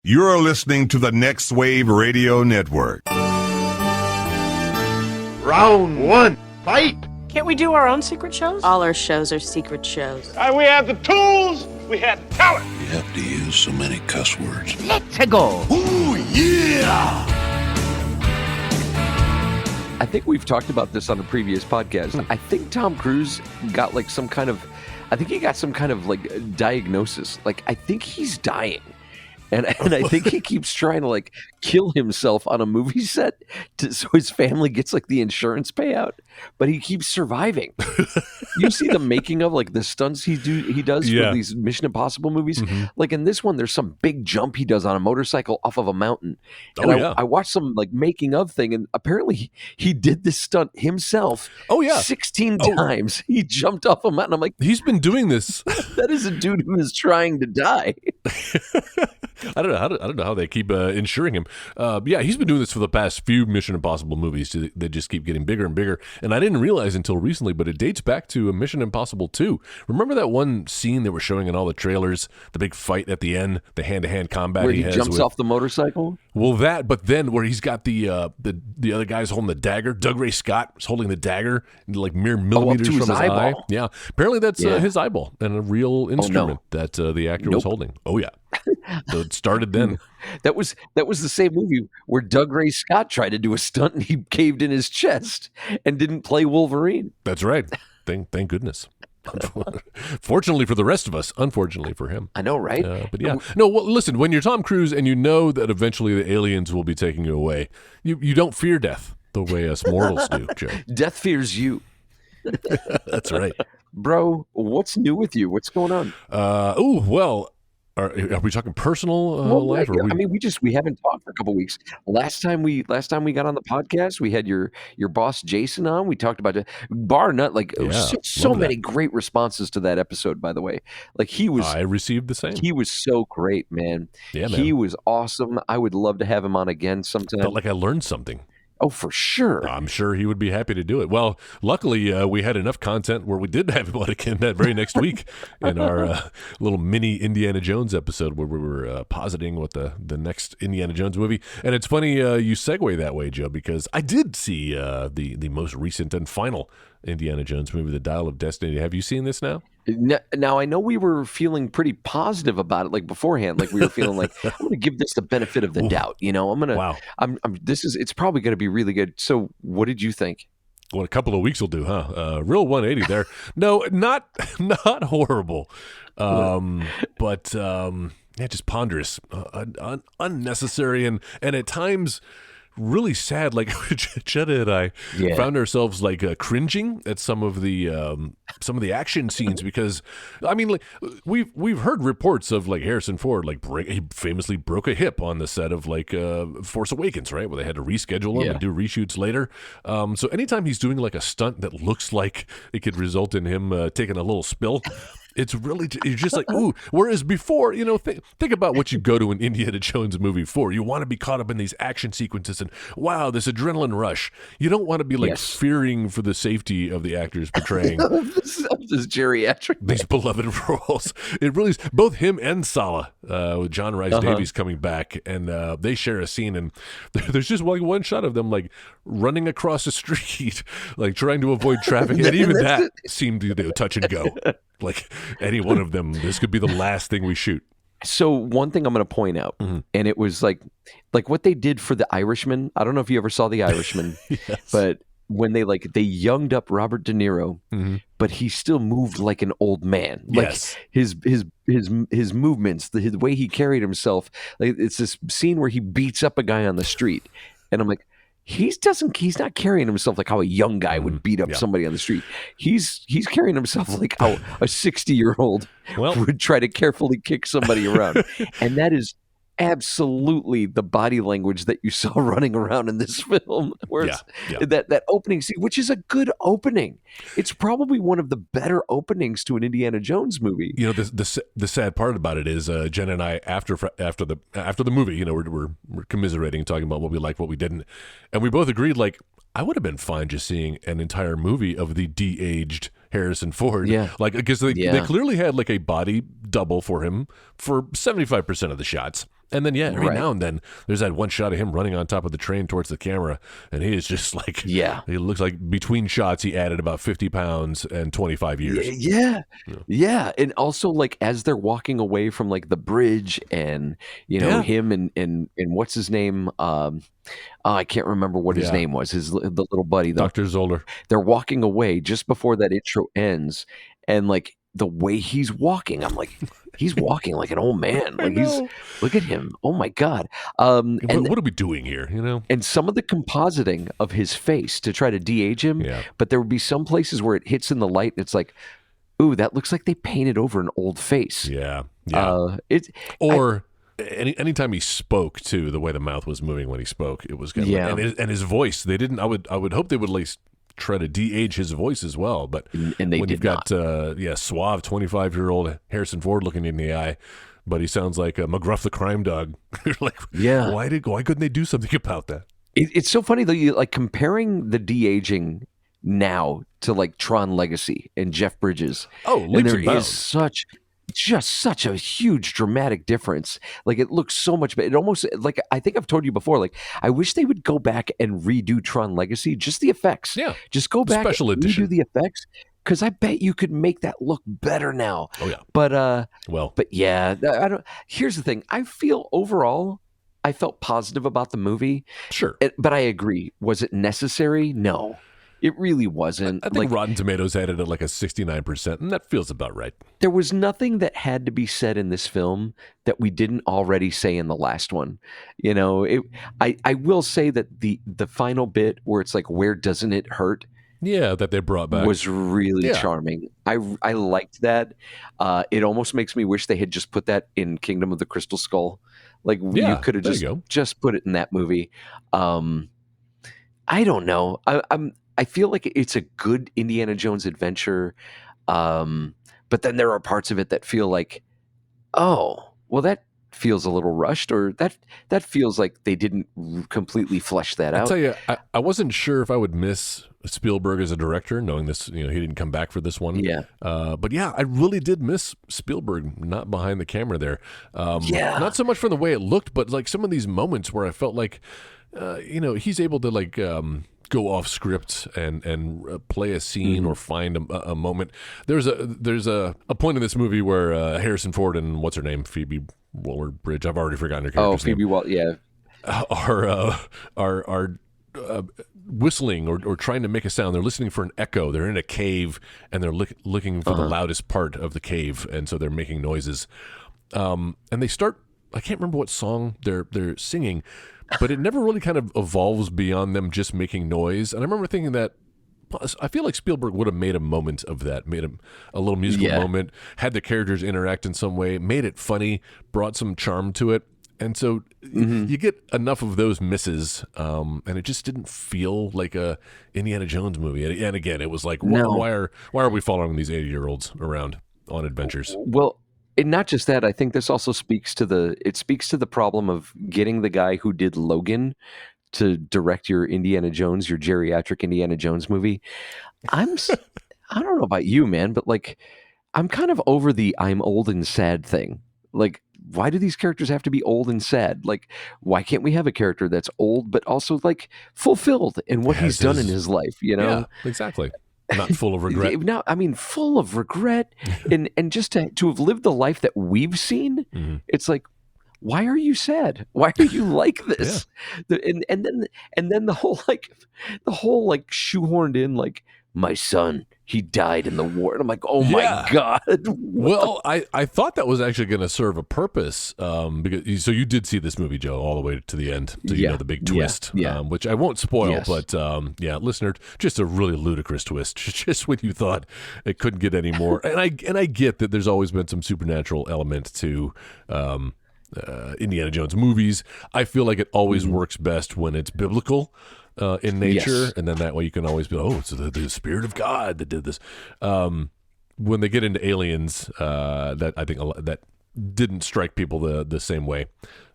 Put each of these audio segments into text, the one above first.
You're listening to the Next Wave Radio Network. Round one, fight! Can't we do our own secret shows? All our shows are secret shows. We have the tools, we have the talent. You have to use so many cuss words. Let's go. Ooh, yeah! I think we've talked about this on a previous podcast. I think Tom Cruise got like some kind of like diagnosis. Like, I think he's dying. And I think he keeps trying to like kill himself on a movie set so his family gets like the insurance payout, but he keeps surviving. You see the making of like the stunts he does for these Mission Impossible movies. Mm-hmm. Like in this one, there's some big jump he does on a motorcycle off of a mountain. And I watched some like making of thing, and apparently he did this stunt himself. 16 times. He jumped off a mountain. I'm like, he's been doing this. That is a dude who is trying to die. I don't know how they keep insuring him. He's been doing this for the past few Mission Impossible movies. They just keep getting bigger and bigger. And I didn't realize until recently, but it dates back to Mission Impossible 2. Remember that one scene they were showing in all the trailers, the big fight at the end, the hand-to-hand combat where he jumps off the motorcycle? Well, but then where he's got the other guys holding the dagger. Doug Ray Scott is holding the dagger, like mere millimeters from his eye. Yeah, apparently that's his eyeball and a real instrument that the actor was holding. Oh yeah. So it started then. That was the same movie where Doug Ray Scott tried to do a stunt and he caved in his chest and didn't play Wolverine. That's right. Thank goodness. Fortunately for the rest of us, unfortunately for him. I know, right? But yeah. No, well, listen, when you're Tom Cruise and you know that eventually the aliens will be taking you away, you don't fear death the way us mortals do, Joe. Death fears you. That's right. Bro, what's new with you? What's going on? Are we talking personal life? I mean, we haven't talked for a couple of weeks. Last time we got on the podcast, we had your boss Jason on. We talked about bar nut, like so many great responses to that episode. By the way, like I received the same. He was so great, man. Yeah, man. He was awesome. I would love to have him on again sometime. Felt like I learned something. Oh, for sure. I'm sure he would be happy to do it. Well, luckily, we had enough content where we did have him on again that very next week in our little mini Indiana Jones episode where we were positing what the next Indiana Jones movie. And it's funny you segue that way, Joe, because I did see the most recent and final Indiana Jones movie, The Dial of Destiny. Have you seen this now? Now, I know we were feeling pretty positive about it, like beforehand. Like we were feeling like, I'm going to give this the benefit of the doubt. You know, it's probably going to be really good. So what did you think? Well, a couple of weeks will do, huh? Real 180 there. No, not horrible. But just ponderous, unnecessary, and at times really sad. Like Chetta and I found ourselves like cringing at some of the action scenes because I mean, like we've heard reports of like Harrison Ford he famously broke a hip on the set of like Force Awakens, right, where they had to reschedule him and do reshoots later. So anytime he's doing like a stunt that looks like it could result in him taking a little spill, it's really, you're just like, ooh. Whereas before, you know, think about what you go to an Indiana Jones movie for. You want to be caught up in these action sequences and, wow, this adrenaline rush. You don't want to be like fearing for the safety of the actors portraying this geriatric these beloved roles. It really is. Both him and Sala, with John Rhys Davies coming back, and they share a scene, and there's just like one shot of them like running across the street, like trying to avoid traffic, and even that seemed to do touch and go. Like any one of them, this could be the last thing we shoot. So one thing I'm going to point out, and it was like what they did for The Irishman. I don't know if you ever saw The Irishman, but when they younged up Robert De Niro, but he still moved like an old man. Like his movements, the way he carried himself. Like it's this scene where he beats up a guy on the street, and I'm like, he's not carrying himself like how a young guy would beat up somebody on the street. He's carrying himself like how a 60-year-old would try to carefully kick somebody around. And that is absolutely the body language that you saw running around in this film, where it's that opening scene, which is a good opening. It's probably one of the better openings to an Indiana Jones movie. You know, the sad part about it is Jen and I after the movie, you know, we're commiserating, talking about what we liked, what we didn't, and we both agreed like I would have been fine just seeing an entire movie of the de-aged Harrison Ford. Yeah. Like, because they clearly had like a body double for him for 75% of the shots. And then, every Right. now and then, there's that one shot of him running on top of the train towards the camera, and he is just like, Yeah. he looks like between shots he added about 50 pounds and 25 years. Yeah. And also, like, as they're walking away from, like, the bridge and, him and what's his name? I can't remember what his name was. The little buddy. Dr. Zoller. They're walking away just before that intro ends. And, like, the way he's walking, I'm like, he's walking like an old man. Like, look at him. Oh, my God. What are we doing here, And some of the compositing of his face to try to de-age him, but there would be some places where it hits in the light and it's like, ooh, that looks like they painted over an old face. Yeah. Anytime he spoke too, the way the mouth was moving when he spoke, it was kind of and his voice. They didn't. I would hope they would at least try to de-age his voice as well. But and they when did you've got suave 25-year-old Harrison Ford looking in the eye, but he sounds like McGruff the crime dog. You're like, why couldn't they do something about that? It's so funny though. You like comparing the de-aging now to like Tron Legacy and Jeff Bridges. Oh, and leaps there and bounds. is such a huge dramatic difference. Like it looks so much better. It almost like I think I've told you before. Like I wish they would go back and redo Tron Legacy, just the effects. Yeah, just go back special and edition. redo the effects because I bet you could make that look better now. Oh yeah, but yeah, I don't. Here's the thing. I feel overall, I felt positive about the movie. Sure, but I agree. Was it necessary? No. It really wasn't. I think Rotten Tomatoes had it at like a 69%, and that feels about right. There was nothing that had to be said in this film that we didn't already say in the last one. I will say that the final bit where it's like, where doesn't it hurt? Yeah, that they brought back was really charming. I liked that. It almost makes me wish they had just put that in Kingdom of the Crystal Skull. Like you could have just put it in that movie. I don't know. I feel like it's a good Indiana Jones adventure, but then there are parts of it that feel like, oh, well, that feels a little rushed, or that feels like they didn't completely flesh that out. I'll tell you, I wasn't sure if I would miss Spielberg as a director, knowing this, he didn't come back for this one. Yeah. But yeah, I really did miss Spielberg not behind the camera there. Not so much from the way it looked, but like some of these moments where I felt like, he's able to like go off script and play a scene or find a moment. There's a point in this movie where Harrison Ford and what's her name, Phoebe Waller-Bridge, I've already forgotten her character's name. Phoebe Waller, are whistling or trying to make a sound. They're listening for an echo. They're in a cave and they're looking for the loudest part of the cave, and so they're making noises. And they start. I can't remember what song they're singing, but it never really kind of evolves beyond them just making noise. And I remember thinking that I feel like Spielberg would have made a moment of that, made a little musical moment, had the characters interact in some way, made it funny, brought some charm to it. And so you get enough of those misses, and it just didn't feel like a Indiana Jones movie. And again, it was like, why are we following these 80-year-olds around on adventures? Well, and not just that, I think this also speaks to the problem of getting the guy who did Logan to direct your Indiana Jones, your geriatric Indiana Jones movie. I don't know about you, man, but like, I'm kind of over the I'm old and sad thing. Like, why do these characters have to be old and sad? Like, why can't we have a character that's old but also like fulfilled in what he's done in his life? Yeah, exactly. Not full of regret. No, I mean, full of regret, and just to have lived the life that we've seen, it's like, why are you sad? Why are you like this? And then the whole shoehorned in like, my son, he died in the war, and I'm like, oh my God. Well, I thought that was actually going to serve a purpose, because so you did see this movie, Joe, all the way to the end, so you know the big twist, which I won't spoil, but listener, just a really ludicrous twist, just when you thought it couldn't get any more. And I get that there's always been some supernatural element to Indiana Jones movies. I feel like it always works best when it's biblical in nature, and then that way you can always be, it's the Spirit of God that did this. When they get into aliens, that I think that didn't strike people the same way,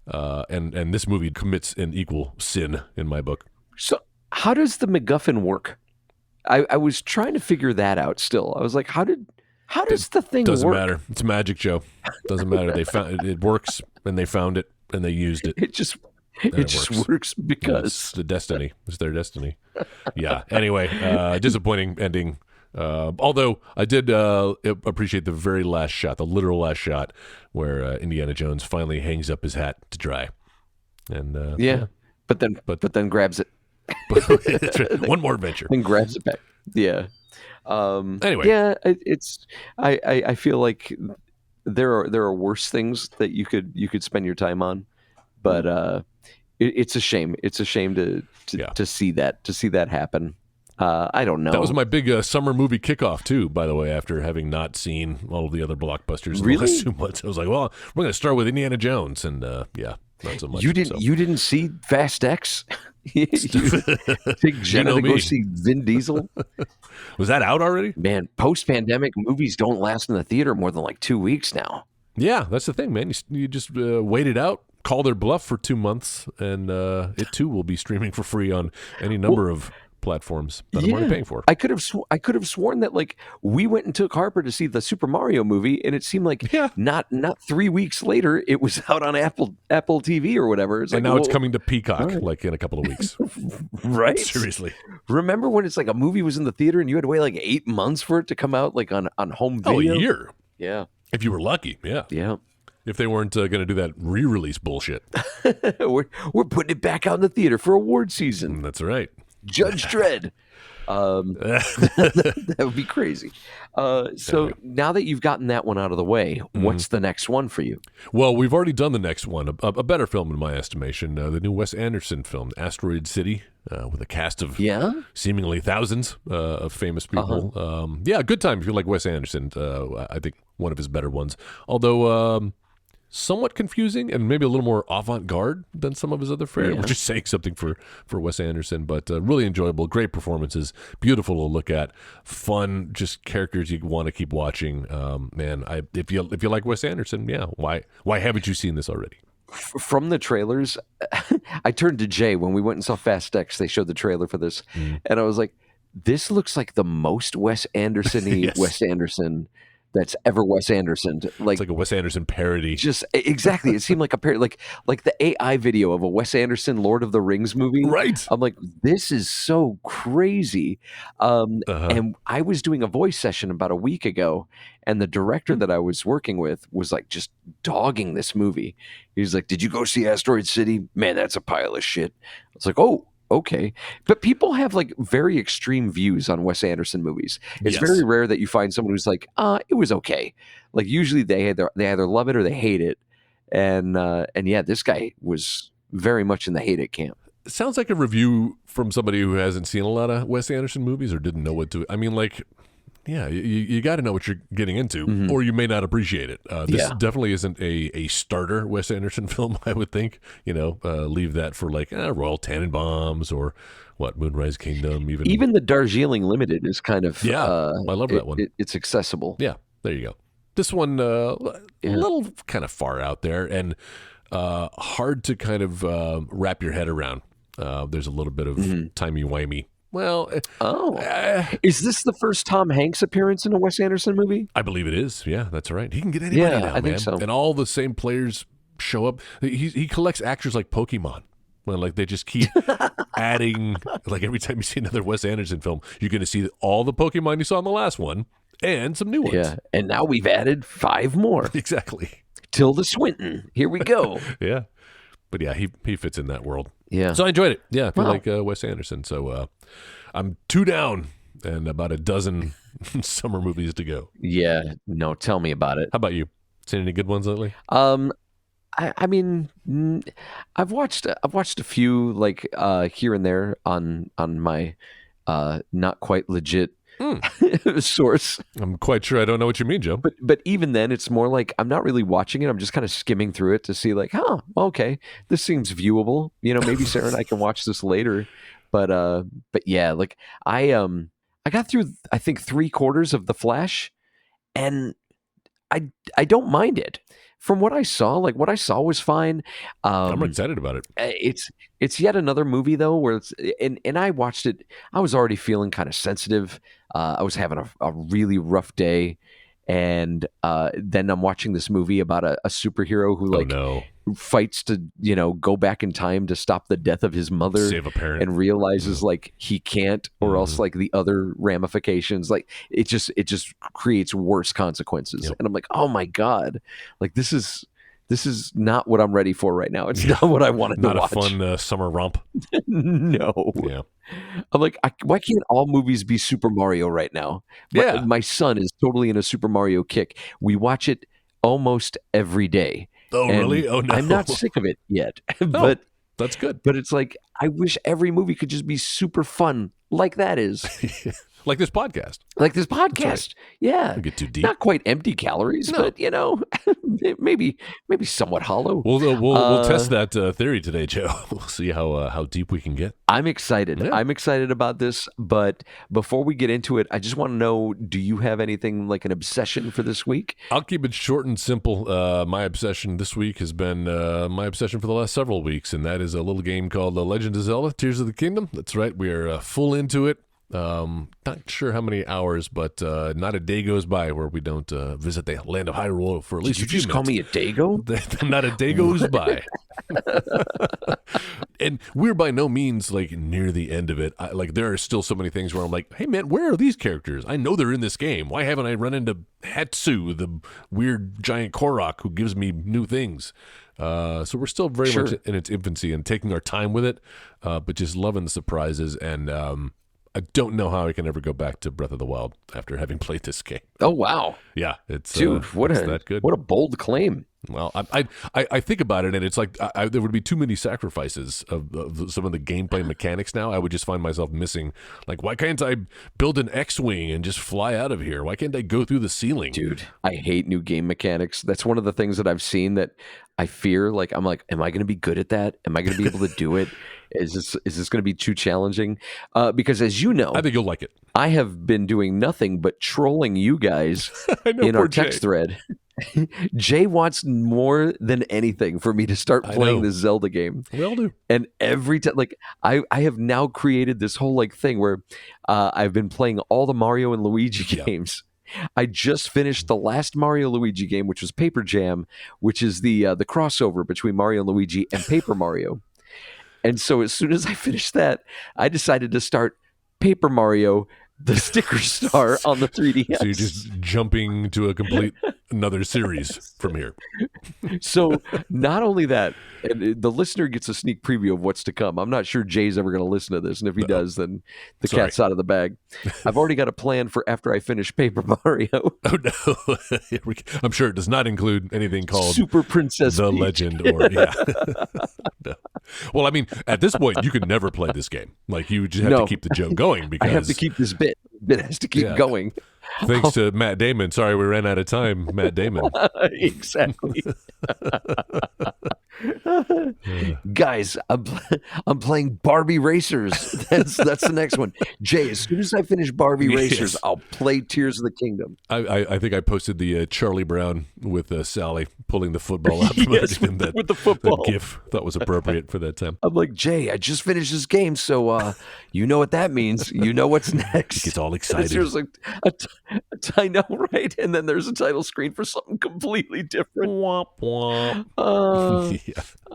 and this movie commits an equal sin in my book. So how does the MacGuffin work? I was trying to figure that out. Still, I was like, how does the thing doesn't work? Matter. It's magic, Joe. Doesn't matter. They found it works, and they found it, and they used it. It just works. works because It's the destiny. It's their destiny. Yeah. Anyway, disappointing ending. Although I did appreciate the very last shot, the literal last shot, where Indiana Jones finally hangs up his hat to dry. And but then grabs it. That's right. One more adventure. And grabs it back. Yeah. Anyway. Yeah, I feel like there are worse things that you could spend your time on, but it's a shame. It's a shame to see that happen. I don't know. That was my big summer movie kickoff too, by the way, after having not seen all of the other blockbusters in the last 2 months. I was like, well, we're going to start with Indiana Jones, and not so much. You didn't see Fast X? You take Jenna to go see Vin Diesel? Was that out already? Man, post-pandemic movies don't last in the theater more than like 2 weeks now. Yeah, that's the thing, man. You just wait it out, call their bluff for 2 months, and it too will be streaming for free on any number of platforms that I'm already paying for. I could have sworn that like we went and took Harper to see the Super Mario movie, and it seemed like not 3 weeks later it was out on Apple TV or whatever. It's and like, now it's coming to Peacock like in a couple of weeks. Right? Seriously. Remember when it's like a movie was in the theater and you had to wait like 8 months for it to come out like on home video? Oh, a year. Yeah. If you were lucky, yeah. Yeah. If they weren't going to do that re-release bullshit. we're putting it back out in the theater for award season. That's right. Judge Dredd. That would be crazy. So now that you've gotten that one out of the way, what's the next one for you? Well, we've already done the next one, a better film in my estimation, the new Wes Anderson film, Asteroid City, with a cast of seemingly thousands of famous people. Yeah, good time if you like Wes Anderson. I think one of his better ones. Although somewhat confusing and maybe a little more avant-garde than some of his other fare, which is saying something for Wes Anderson, but really enjoyable, great performances, beautiful to look at, fun, just characters you want to keep watching. Man, if you like Wes Anderson, why haven't you seen this already? From the trailers, I turned to Jay when we went and saw Fast X. They showed the trailer for this, and I was like, this looks like the most Wes Anderson-y Wes Anderson that's ever Wes Anderson. It's like a Wes Anderson parody. Just exactly. It seemed like a parody, like the AI video of a Wes Anderson Lord of the Rings movie. Right. I'm like, this is so crazy. And I was doing a voice session about a week ago, and the director that I was working with was like just dogging this movie. He was like, "Did you go see Asteroid City? Man, that's a pile of shit." I was like, "Oh, okay." But people have like very extreme views on Wes Anderson movies. It's very rare that you find someone who's like, it was okay. Like usually they either love it or they hate it. And yeah, this guy was very much in the hate it camp. It sounds like a review from somebody who hasn't seen a lot of Wes Anderson movies or didn't know what to. I mean, like, yeah, you got to know what you're getting into, or you may not appreciate it. This definitely isn't a starter Wes Anderson film, I would think. Leave that for like Royal Tenenbaums or Moonrise Kingdom. Even the Darjeeling Limited is kind of I love that one. It's accessible. Yeah, there you go. This one a little kind of far out there and hard to kind of wrap your head around. There's a little bit of timey-wimey. Well, is this the first Tom Hanks appearance in a Wes Anderson movie? I believe it is. Yeah, that's right. He can get anybody now, I think so. And all the same players show up. He collects actors like Pokemon. Well, like they just keep adding. Like every time you see another Wes Anderson film, you're going to see all the Pokemon you saw in the last one and some new ones. Yeah, and now we've added 5 more. Exactly. Tilda Swinton. Here we go. Yeah. But yeah, he fits in that world. Yeah. So I enjoyed it. Yeah, if you like Wes Anderson. So I'm 2 down and about a dozen summer movies to go. Yeah. No, tell me about it. How about you? Seen any good ones lately? I mean, I've watched a few like here and there on my not quite legit source. I'm quite sure I don't know what you mean, Joe. But even then, it's more like I'm not really watching it. I'm just kind of skimming through it to see like, okay, this seems viewable. Maybe Sarah and I can watch this later. But yeah, like I got through I think 3/4 of The Flash, and I don't mind it. From what I saw, was fine. I'm excited about it. It's yet another movie though where it's and I watched it. I was already feeling kind of sensitive. I was having a really rough day, and then I'm watching this movie about a superhero who fights to go back in time to stop the death of his mother, save a parent, and realizes like he can't, or else like the other ramifications, like it just creates worse consequences. And I'm like, oh my god, like this is not what I'm ready for right now. It's not what I wanted to watch. Not a fun summer romp. No. Yeah. I'm like, why can't all movies be Super Mario right now? My son is totally in a Super Mario kick. We watch it almost every day. Oh, And really? Oh, no. I'm not sick of it yet. No, that's good. But it's like, I wish every movie could just be super fun like that is. Like this podcast. Right. Yeah. Don't get too deep. Not quite empty calories, but maybe somewhat hollow. We'll test that theory today, Joe. We'll see how deep we can get. I'm excited. Yeah. I'm excited about this. But before we get into it, I just want to know: do you have anything like an obsession for this week? I'll keep it short and simple. My obsession this week has been my obsession for the last several weeks, and that is a little game called The Legend of Zelda: Tears of the Kingdom. That's right. We are full into it. Not sure how many hours, but not a day goes by where we don't visit the land of Hyrule for at least a few minutes. Did you just call me a dago? Not a day goes by. And we're by no means like near the end of it. There are still so many things where I'm like, hey man, where are these characters? I know they're in this game. Why haven't I run into Hatsu, the weird giant Korok who gives me new things? So we're still very much in its infancy and taking our time with it, but just loving the surprises. And I don't know how I can ever go back to Breath of the Wild after having played this game. Oh wow! Yeah, it's that good. What a bold claim. Well, I think about it, and it's like there would be too many sacrifices of some of the gameplay mechanics now. I would just find myself missing. Like, why can't I build an X-Wing and just fly out of here? Why can't I go through the ceiling? Dude, I hate new game mechanics. That's one of the things that I've seen that I fear. Like, I'm like, am I going to be good at that? Am I going to be able to do it? Is this going to be too challenging? Because as you know, I think you'll like it. I have been doing nothing but trolling you guys in our text thread. Jay wants more than anything for me to start playing this Zelda game. We all do. And every time, like, I have now created this whole like thing where I've been playing all the Mario and Luigi games. I just finished the last Mario Luigi game, which was Paper Jam, which is the crossover between Mario and Luigi and Paper Mario. And so as soon as I finished that, I decided to start Paper Mario, the sticker star on the 3DS. So you're just jumping to a complete another series from here. So not only that, and the listener gets a sneak preview of what's to come. I'm not sure Jay's ever going to listen to this, and if he does, then the cat's out of the bag. I've already got a plan for after I finish Paper Mario. Oh no! I'm sure it does not include anything called Super Princess The Peach. Legend, or No. Well, I mean, at this point, you could never play this game. Like, you just have to keep the joke going because I have to keep this bit. It has to keep going. Thanks to Matt Damon. Sorry, we ran out of time, Matt Damon. Exactly. Guys, I'm playing Barbie Racers. That's the next one. Jay, as soon as I finish Barbie Racers, I'll play Tears of the Kingdom. I think I posted the Charlie Brown with Sally pulling the football up. With the football. That GIF that was appropriate for that time. I'm like, Jay, I just finished this game, so you know what that means. You know what's next. He gets all excited. There's like I know, right? And then there's a title screen for something completely different. Womp womp.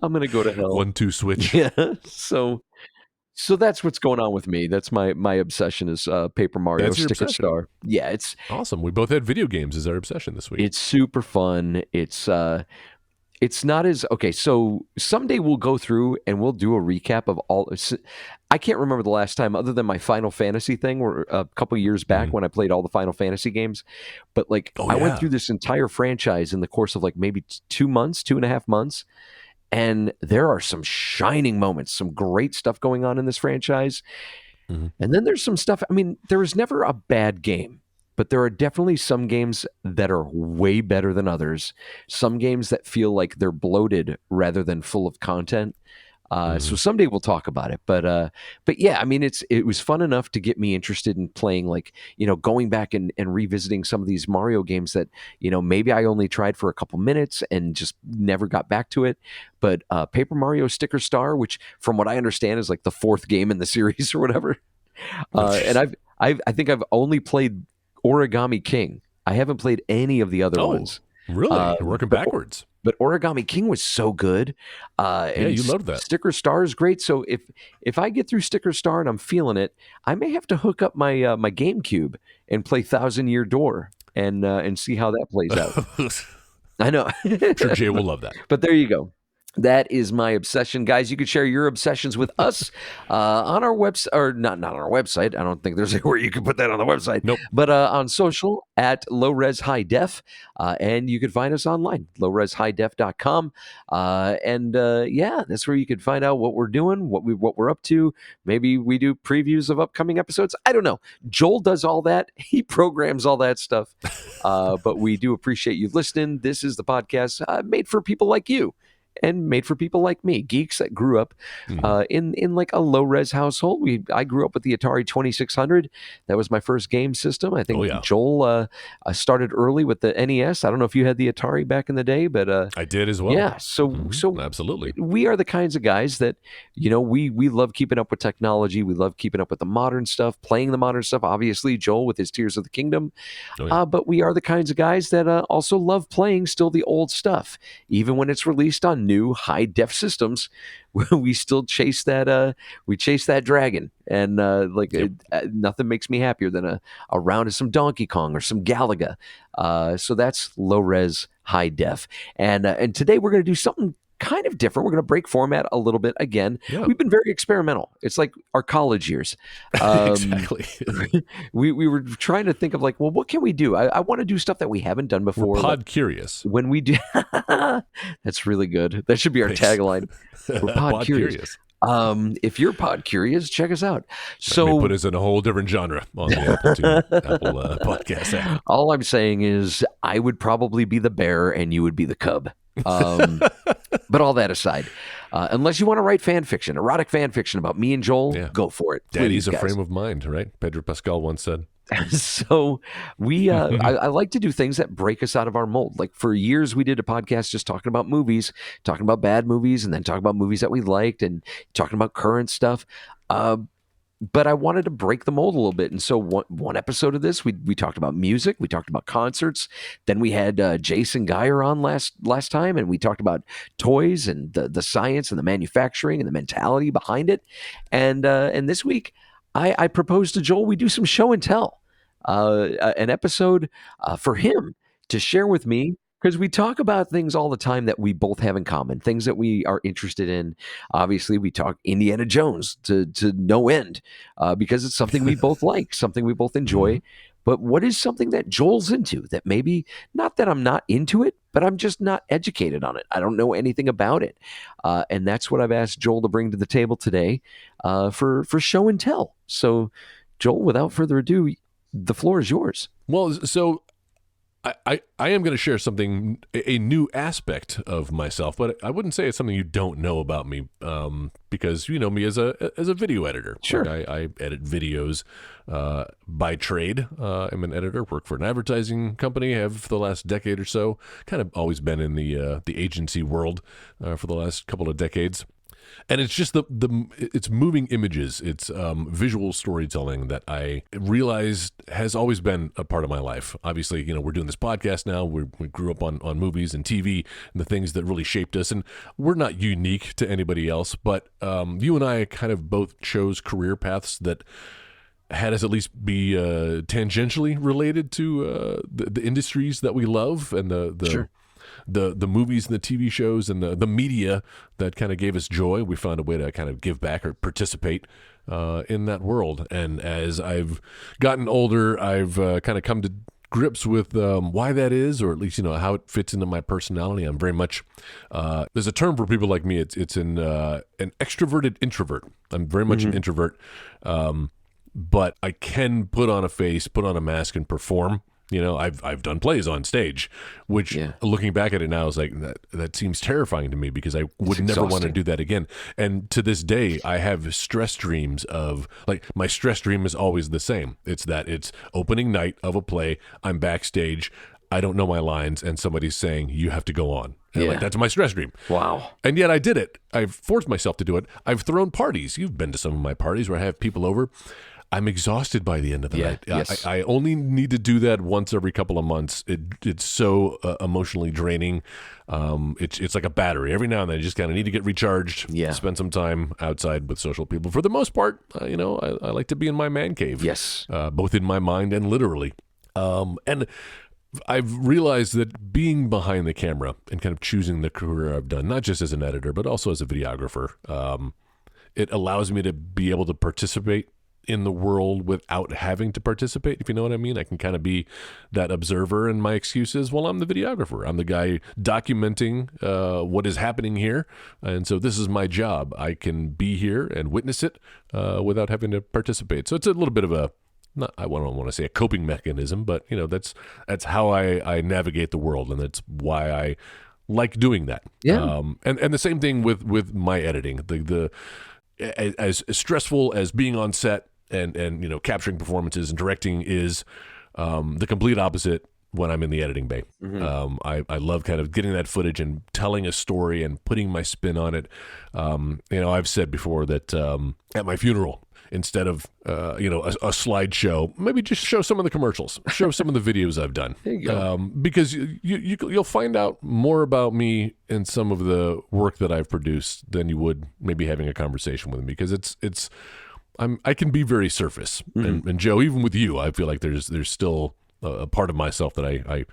I'm gonna go to hell. 1-2 switch. Yeah. So that's what's going on with me. That's my obsession is Paper Mario That's your Sticker obsession? Star. Yeah, it's Awesome. We both had video games as our obsession this week. it's super fun. It's not as okay. So someday we'll go through and we'll do a recap of all. I can't remember the last time, other than my Final Fantasy thing, or a couple years back when I played all the Final Fantasy games. But like, I went through this entire franchise in the course of like maybe 2.5 months, and there are some shining moments, some great stuff going on in this franchise. And then there's some stuff. I mean, there is never a bad game. But there are definitely some games that are way better than others. Some games that feel like they're bloated rather than full of content. So someday we'll talk about it. But yeah, I mean, it was fun enough to get me interested in playing, like, going back and revisiting some of these Mario games that, maybe I only tried for a couple minutes and just never got back to it. But Paper Mario Sticker Star, which from what I understand is like the 4th game in the series or whatever. And I think I've only played Origami King. I haven't played any of the other ones. Really? You're working backwards. But Origami King was so good. And you loved that. Sticker Star is great. So if I get through Sticker Star and I'm feeling it, I may have to hook up my my GameCube and play Thousand Year Door and see how that plays out. I know. I'm sure Jay will love that. But there you go. That is my obsession, guys. You can share your obsessions with us on our website, or not on our website. I don't think there's anywhere you can put that on the website. Nope. But on social at Low Res High Def, and you can find us online, lowreshighDef.com. Yeah, that's where you can find out what we're doing, what we're up to. Maybe we do previews of upcoming episodes. I don't know. Joel does all that. He programs all that stuff. But we do appreciate you listening. This is the podcast made for people like you. And made for people like me, geeks that grew up in like a low res household. I grew up with the Atari 2600. That was my first game system. I think Joel started early with the NES. I don't know if you had the Atari back in the day, but I did as well. Yeah, so absolutely, we are the kinds of guys that we love keeping up with technology. We love keeping up with the modern stuff, playing the modern stuff. Obviously, Joel with his Tears of the Kingdom, but we are the kinds of guys that also love playing still the old stuff, even when it's released on new high def systems. We still chase that dragon, and nothing makes me happier than a round of some Donkey Kong or some Galaga. So that's low res high def, and today we're going to do something kind of different. We're going to break format a little bit again. Yeah. We've been very experimental. It's like our college years. Exactly. we were trying to think of like, well, what can we do? I want to do stuff that we haven't done before. We're pod curious. When we do, that's really good. That should be our tagline. We're pod curious. If you're pod curious, check us out. So put us in a whole different genre on the Apple podcast app. All I'm saying is I would probably be the bear and you would be the cub. But all that aside, unless you want to write fan fiction, erotic fan fiction about me and Joel, go for it. Daddy's a frame of mind, right? Pedro Pascal once said. So I like to do things that break us out of our mold. Like for years, we did a podcast just talking about movies, talking about bad movies, and then talking about movies that we liked and talking about current stuff. But I wanted to break the mold a little bit. And so one episode of this, we talked about music, we talked about concerts. Then we had Jason Geyer on last time, and we talked about toys and the science and the manufacturing and the mentality behind it. And this week, I proposed to Joel we do some show and tell, an episode for him to share with me. Because we talk about things all the time that we both have in common, things that we are interested in. Obviously, we talk Indiana Jones to no end because it's something we both like, something we both enjoy. But what is something that Joel's into that maybe, not that I'm not into it, but I'm just not educated on it. I don't know anything about it. And that's what I've asked Joel to bring to the table today for show and tell. So, Joel, without further ado, the floor is yours. Well, so I am going to share something, a new aspect of myself, but I wouldn't say it's something you don't know about me, because you know me as a video editor. Sure. Like I edit videos by trade. I'm an editor, work for an advertising company, have for the last decade or so. Kind of always been in the agency world for the last couple of decades. And it's just it's moving images, it's visual storytelling that I realized has always been a part of my life. Obviously, you know, we're doing this podcast now. We grew up on movies and TV and the things that really shaped us. And we're not unique to anybody else, but you and I kind of both chose career paths that had us at least be tangentially related to the industries that we love and Sure. The movies and the TV shows and the media that kind of gave us joy. We found a way to kind of give back or participate in that world. And as I've gotten older, I've kind of come to grips with why that is, or at least, you know, how it fits into my personality. I'm very much, there's a term for people like me. It's an extroverted introvert. I'm very much an introvert, but I can put on a face, put on a mask and perform. You know, I've done plays on stage, which looking back at it now is like that seems terrifying to me because I would never want to do that again. And to this day, I have stress dreams of like my stress dream is always the same. It's opening night of a play. I'm backstage. I don't know my lines, and somebody's saying you have to go on. And like that's my stress dream. Wow. And yet I did it. I've forced myself to do it. I've thrown parties. You've been to some of my parties where I have people over. I'm exhausted by the end of the night. Yes. I only need to do that once every couple of months. It's so emotionally draining. It's like a battery. Every now and then, you just kind of need to get recharged. Yeah. Spend some time outside with social people. For the most part, I like to be in my man cave. Yes. Both in my mind and literally. And I've realized that being behind the camera and kind of choosing the career I've done, not just as an editor, but also as a videographer, it allows me to be able to participate in the world without having to participate, if you know what I mean. I can kind of be that observer, and my excuse is, well, I'm the videographer. I'm the guy documenting what is happening here, and so this is my job. I can be here and witness it without having to participate. So it's a little bit of a, I don't want to say a coping mechanism, but that's how I navigate the world, and that's why I like doing that. Yeah. And the same thing with my editing. As stressful as being on set and capturing performances and directing is, the complete opposite when I'm in the editing bay. I love kind of getting that footage and telling a story and putting my spin on it. I've said before that at my funeral, instead of a slideshow, maybe just show some of the commercials, show some of the videos I've done. There you go. Because you'll find out more about me in some of the work that I've produced than you would maybe having a conversation with me, because I can be very surface. And Joe, even with you, I feel like there's still a part of myself that I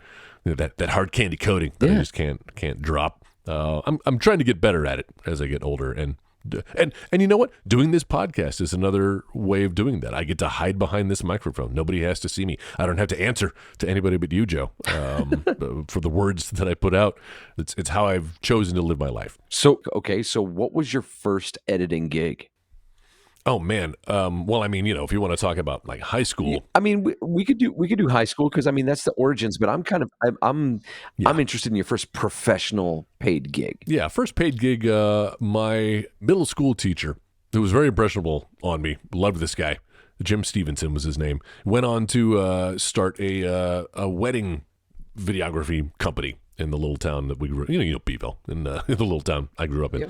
that hard candy coating that I just can't drop. I'm trying to get better at it as I get older, and you know what? Doing this podcast is another way of doing that. I get to hide behind this microphone. Nobody has to see me. I don't have to answer to anybody but you, Joe, for the words that I put out. It's how I've chosen to live my life. So what was your first editing gig? Oh man. Well, I mean, if you want to talk about like high school, I mean, we could do high school, because I mean that's the origins. But I'm interested in your first professional paid gig. Yeah, first paid gig. My middle school teacher, who was very impressionable on me, loved this guy. Jim Stevenson was his name. Went on to start a wedding videography company in the little town that we grew. Beeville, in the little town I grew up in. Yeah.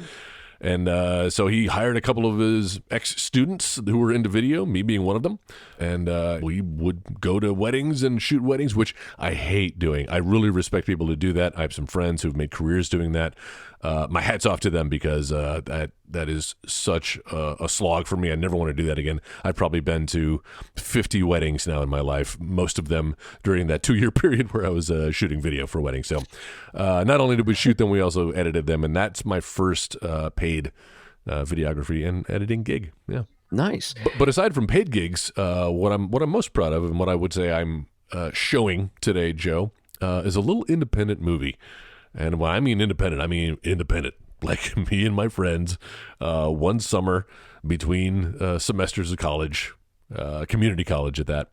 And so he hired a couple of his ex-students who were into video, me being one of them. And we would go to weddings and shoot weddings, which I hate doing. I really respect people who do that. I have some friends who've made careers doing that. My hat's off to them, because that is such a slog for me. I never want to do that again. I've probably been to 50 weddings now in my life, most of them during that 2-year period where I was shooting video for weddings. So not only did we shoot them, we also edited them, and that's my first paid videography and editing gig. Yeah, nice. But aside from paid gigs, what I'm most proud of, and what I would say I'm showing today, Joe, is a little independent movie. And when I mean independent, like me and my friends, one summer between semesters of college, community college at that,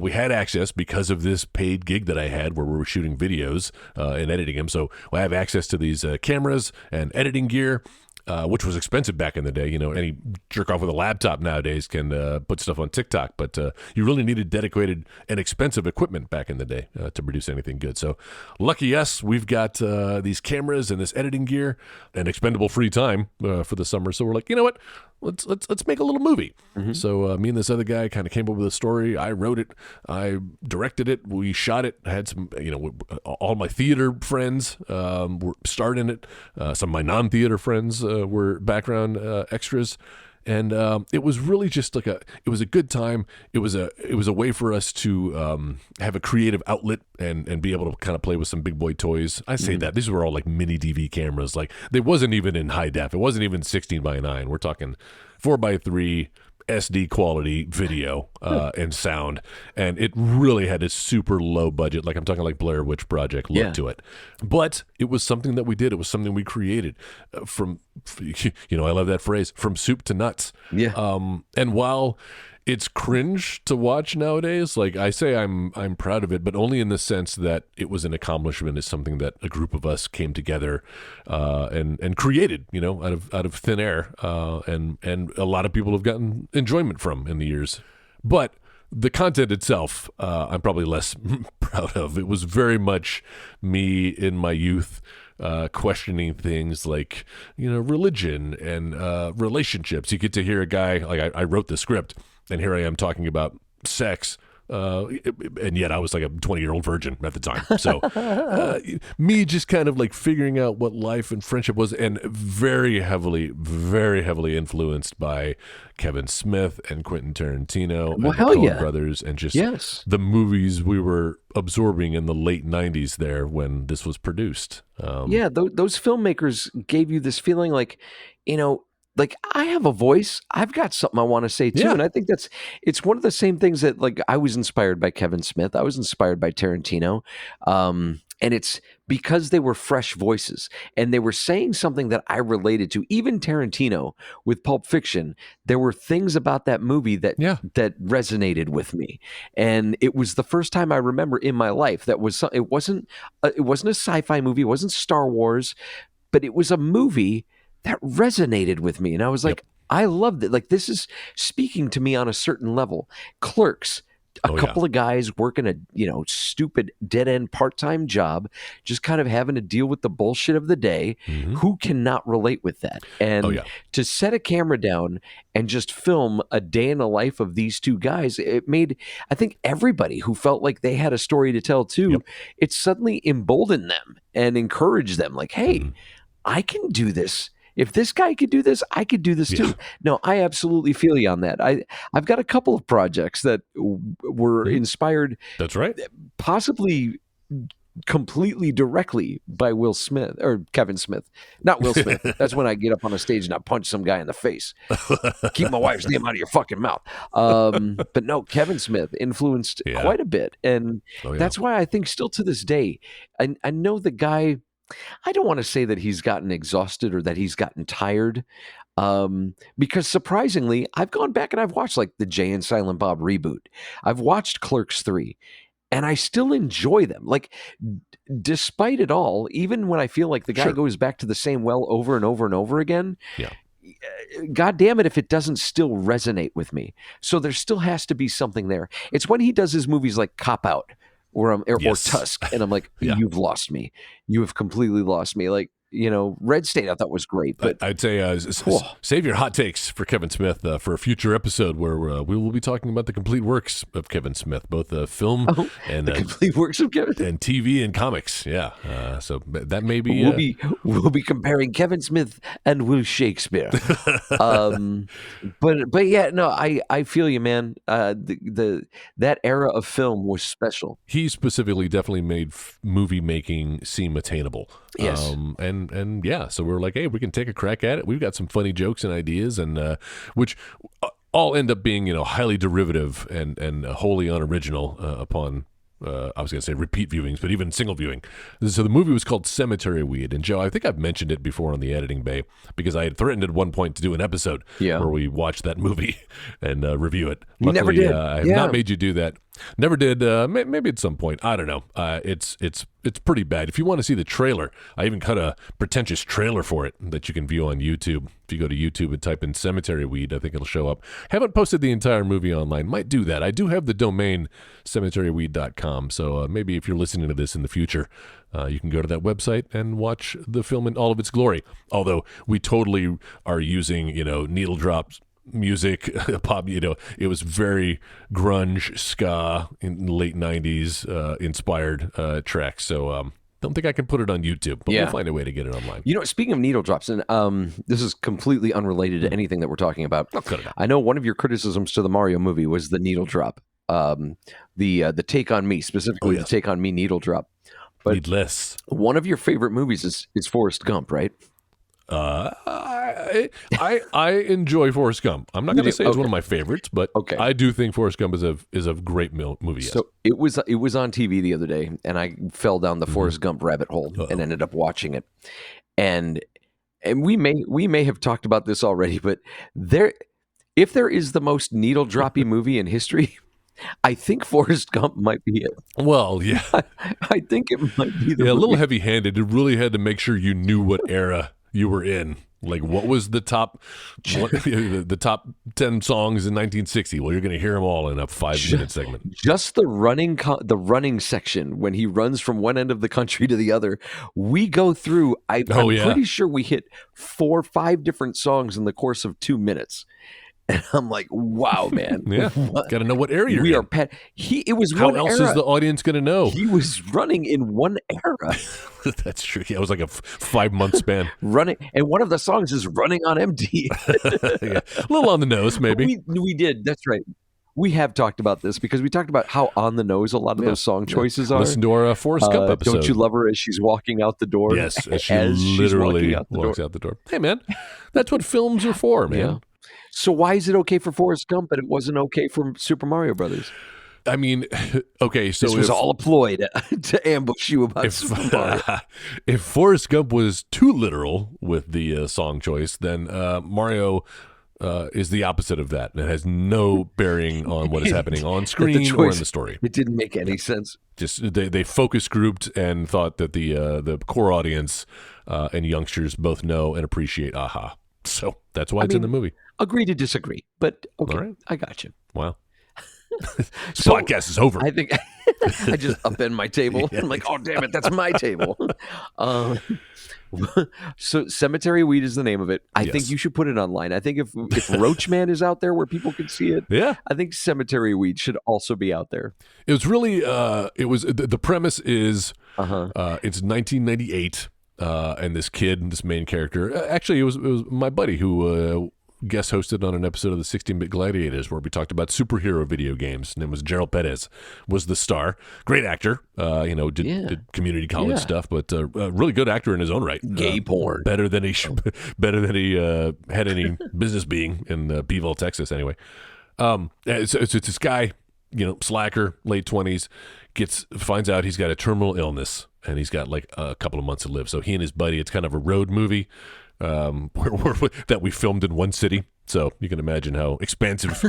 we had access, because of this paid gig that I had where we were shooting videos and editing them. So I have access to these cameras and editing gear, which was expensive back in the day. Any jerk off with a laptop nowadays can put stuff on TikTok, but you really needed dedicated and expensive equipment back in the day to produce anything good. So lucky us, we've got these cameras and this editing gear and expendable free time for the summer. So we're like, you know what? Let's make a little movie. So me and this other guy kind of came up with a story. I wrote it. I directed it. We shot it. I had some, all my theater friends were starred in it. Some of my non-theater friends were background extras. And it was really just like it was a good time. It was a way for us to have a creative outlet and be able to kind of play with some big boy toys. I say that these were all like mini DV cameras. Like, they wasn't even in high def. It wasn't even 16:9. We're talking 4:3 SD quality video and sound, and it really had a super low budget, like I'm talking like Blair Witch Project look to it. But it was something that we did. It was something we created from, I love that phrase, from soup to nuts. Yeah. And while it's cringe to watch nowadays, like I say, I'm proud of it, but only in the sense that it was an accomplishment. It's something that a group of us came together and created, out of thin air, and a lot of people have gotten enjoyment from in the years. But the content itself, I'm probably less proud of. It was very much me in my youth, questioning things like, religion and relationships. You get to hear a guy, like I wrote the script, and here I am talking about sex. And yet I was like a 20-year-old virgin at the time. So me just kind of like figuring out what life and friendship was, and very heavily influenced by Kevin Smith and Quentin Tarantino and the Coen brothers, and just the movies we were absorbing in the late 90s there when this was produced. Those filmmakers gave you this feeling like, like I have a voice. I've got something I want to say too. And I think it's one of the same things that like I was inspired by Kevin Smith. I was inspired by Tarantino. And it's because they were fresh voices and they were saying something that I related to. Even Tarantino with Pulp Fiction, there were things about that movie that resonated with me. And it was the first time I remember in my life it wasn't a sci-fi movie. It wasn't Star Wars, but it was a movie that resonated with me. And I was like, I loved it. Like, this is speaking to me on a certain level. Clerks, a couple of guys working a, stupid dead-end part-time job, just kind of having to deal with the bullshit of the day. Mm-hmm. Who cannot relate with that? And to set a camera down and just film a day in the life of these two guys, it made, I think, everybody who felt like they had a story to tell too, it suddenly emboldened them and encouraged them. Like, hey, I can do this. If this guy could do this, I could do this too. No, I absolutely feel you on that. I've got a couple of projects that were inspired. That's right. Possibly completely directly by Will Smith or Kevin Smith. Not Will Smith. That's when I get up on a stage and I punch some guy in the face. Keep my wife's name out of your fucking mouth. But no, Kevin Smith influenced quite a bit. And that's why I think still to this day, I know the guy, I don't want to say that he's gotten exhausted or that he's gotten tired, because surprisingly, I've gone back and I've watched like the Jay and Silent Bob reboot. I've watched Clerks 3, and I still enjoy them. Like, despite it all, even when I feel like the guy goes back to the same well over and over and over again, God damn it if it doesn't still resonate with me. So there still has to be something there. It's when he does his movies like Cop Out, or Tusk, and I'm like, you've lost me. You have completely lost me. Like, Red State I thought was great, but I'd say save your hot takes for Kevin Smith for a future episode where we will be talking about the complete works of Kevin Smith, both film and the complete works of Kevin and TV and comics. So that may be we'll be comparing Kevin Smith and Will Shakespeare. But yeah, no, I feel you, man. That era of film was special. He specifically definitely made movie making seem attainable. Yes. And so we're like, hey, we can take a crack at it. We've got some funny jokes and ideas, and which all end up being highly derivative and wholly unoriginal upon I was going to say repeat viewings, but even single viewing. So the movie was called Cemetery Weed. And Joe, I think I've mentioned it before on the editing bay because I had threatened at one point to do an episode where we watched that movie and review it. Luckily, you never did. I have not made you do that. Never did. Maybe at some point. I don't know. It's pretty bad. If you want to see the trailer, I even cut a pretentious trailer for it that you can view on YouTube. If you go to YouTube and type in Cemetery Weed, I think it'll show up. Haven't posted the entire movie online. Might do that. I do have the domain cemeteryweed.com. So maybe if you're listening to this in the future, you can go to that website and watch the film in all of its glory. Although we totally are using, needle drops music, pop, it was very grunge, ska in the late 90s inspired tracks. So don't think I can put it on YouTube, but we'll find a way to get it online. Speaking of needle drops, and this is completely unrelated to anything that we're talking about. I know one of your criticisms to the Mario movie was the needle drop, the Take on Me, specifically the Take on Me needle drop. But Needless. One of your favorite movies is Forrest Gump, right? I enjoy Forrest Gump. I'm not going to say it's one of my favorites, but I do think Forrest Gump is a great movie. Yes. So it was on TV the other day, and I fell down the Forrest Gump rabbit hole and ended up watching it. And we may have talked about this already, but if there is the most needle droppy movie in history, I think Forrest Gump might be it. Well, yeah, I think it might be a little heavy-handed. It really had to make sure you knew what era you were in. Like, what was the top 10 songs in 1960? Well, you're going to hear them all in a 5-minute segment. Just the running section when he runs from one end of the country to the other. We go through. I'm pretty sure we hit 4 or 5 different songs in the course of 2 minutes. And I'm like, wow, man. Yeah, got to know what area you're We in. are pet. It was How one else era. is the audience going to know? He was running in one era. That's true. Yeah, it was like a 5-month span. Running, and one of the songs is "Running on Empty." Yeah. A little on the nose, maybe. We did. That's right. We have talked about this because we talked about how on the nose a lot of those song choices are. Listen to our Forrest Gump episode. Don't you love her as she's walking out the door? Yes, as she literally walks out the door. Hey, man, that's what films are for, man. Yeah. So why is it okay for Forrest Gump, but it wasn't okay for Super Mario Brothers? I mean, okay, so this was all a ploy to ambush you about Super Mario. If Forrest Gump was too literal with the song choice, then Mario is the opposite of that, and it has no bearing on what is happening on screen or in the story. It didn't make any sense. Just they focus grouped and thought that the core audience and youngsters both know and appreciate Aha. So that's why it's in the movie. Agree to disagree, but okay, All right. I got you. Wow. This podcast is over. I think I just upend my table. I'm like, oh damn it, that's my table. So Cemetery Weed is the name of it. I think you should put it online. I think if Roachman is out there where people can see it, I think Cemetery Weed should also be out there. It was really the premise is it's 1998 and this kid, this main character, actually it was my buddy who guest hosted on an episode of the 16-Bit Gladiators where we talked about superhero video games. His name was Gerald Perez, was the star. Great actor, did community college stuff, but a really good actor in his own right. Gay porn. Better than he had any business being in Beeville, Texas anyway. So it's this guy, slacker, late 20s, finds out he's got a terminal illness and he's got like a couple of months to live. So he and his buddy, it's kind of a road movie. That we filmed in one city, so you can imagine how expansive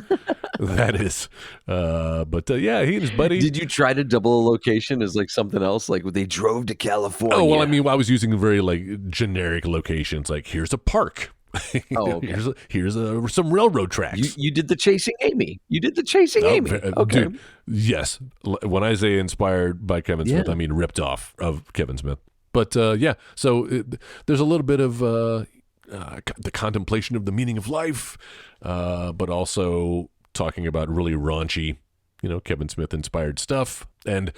that is. But he and his buddy. Did you try to double a location as like something else? Like they drove to California. Oh well, I mean, I was using very like generic locations. Like here's a park. Okay. Here's some railroad tracks. You did the Chasing Amy. Amy. Okay. Dude, yes. When I say inspired by Kevin Smith, I mean ripped off of Kevin Smith. But so there's a little bit of the contemplation of the meaning of life, but also talking about really raunchy, Kevin Smith inspired stuff. And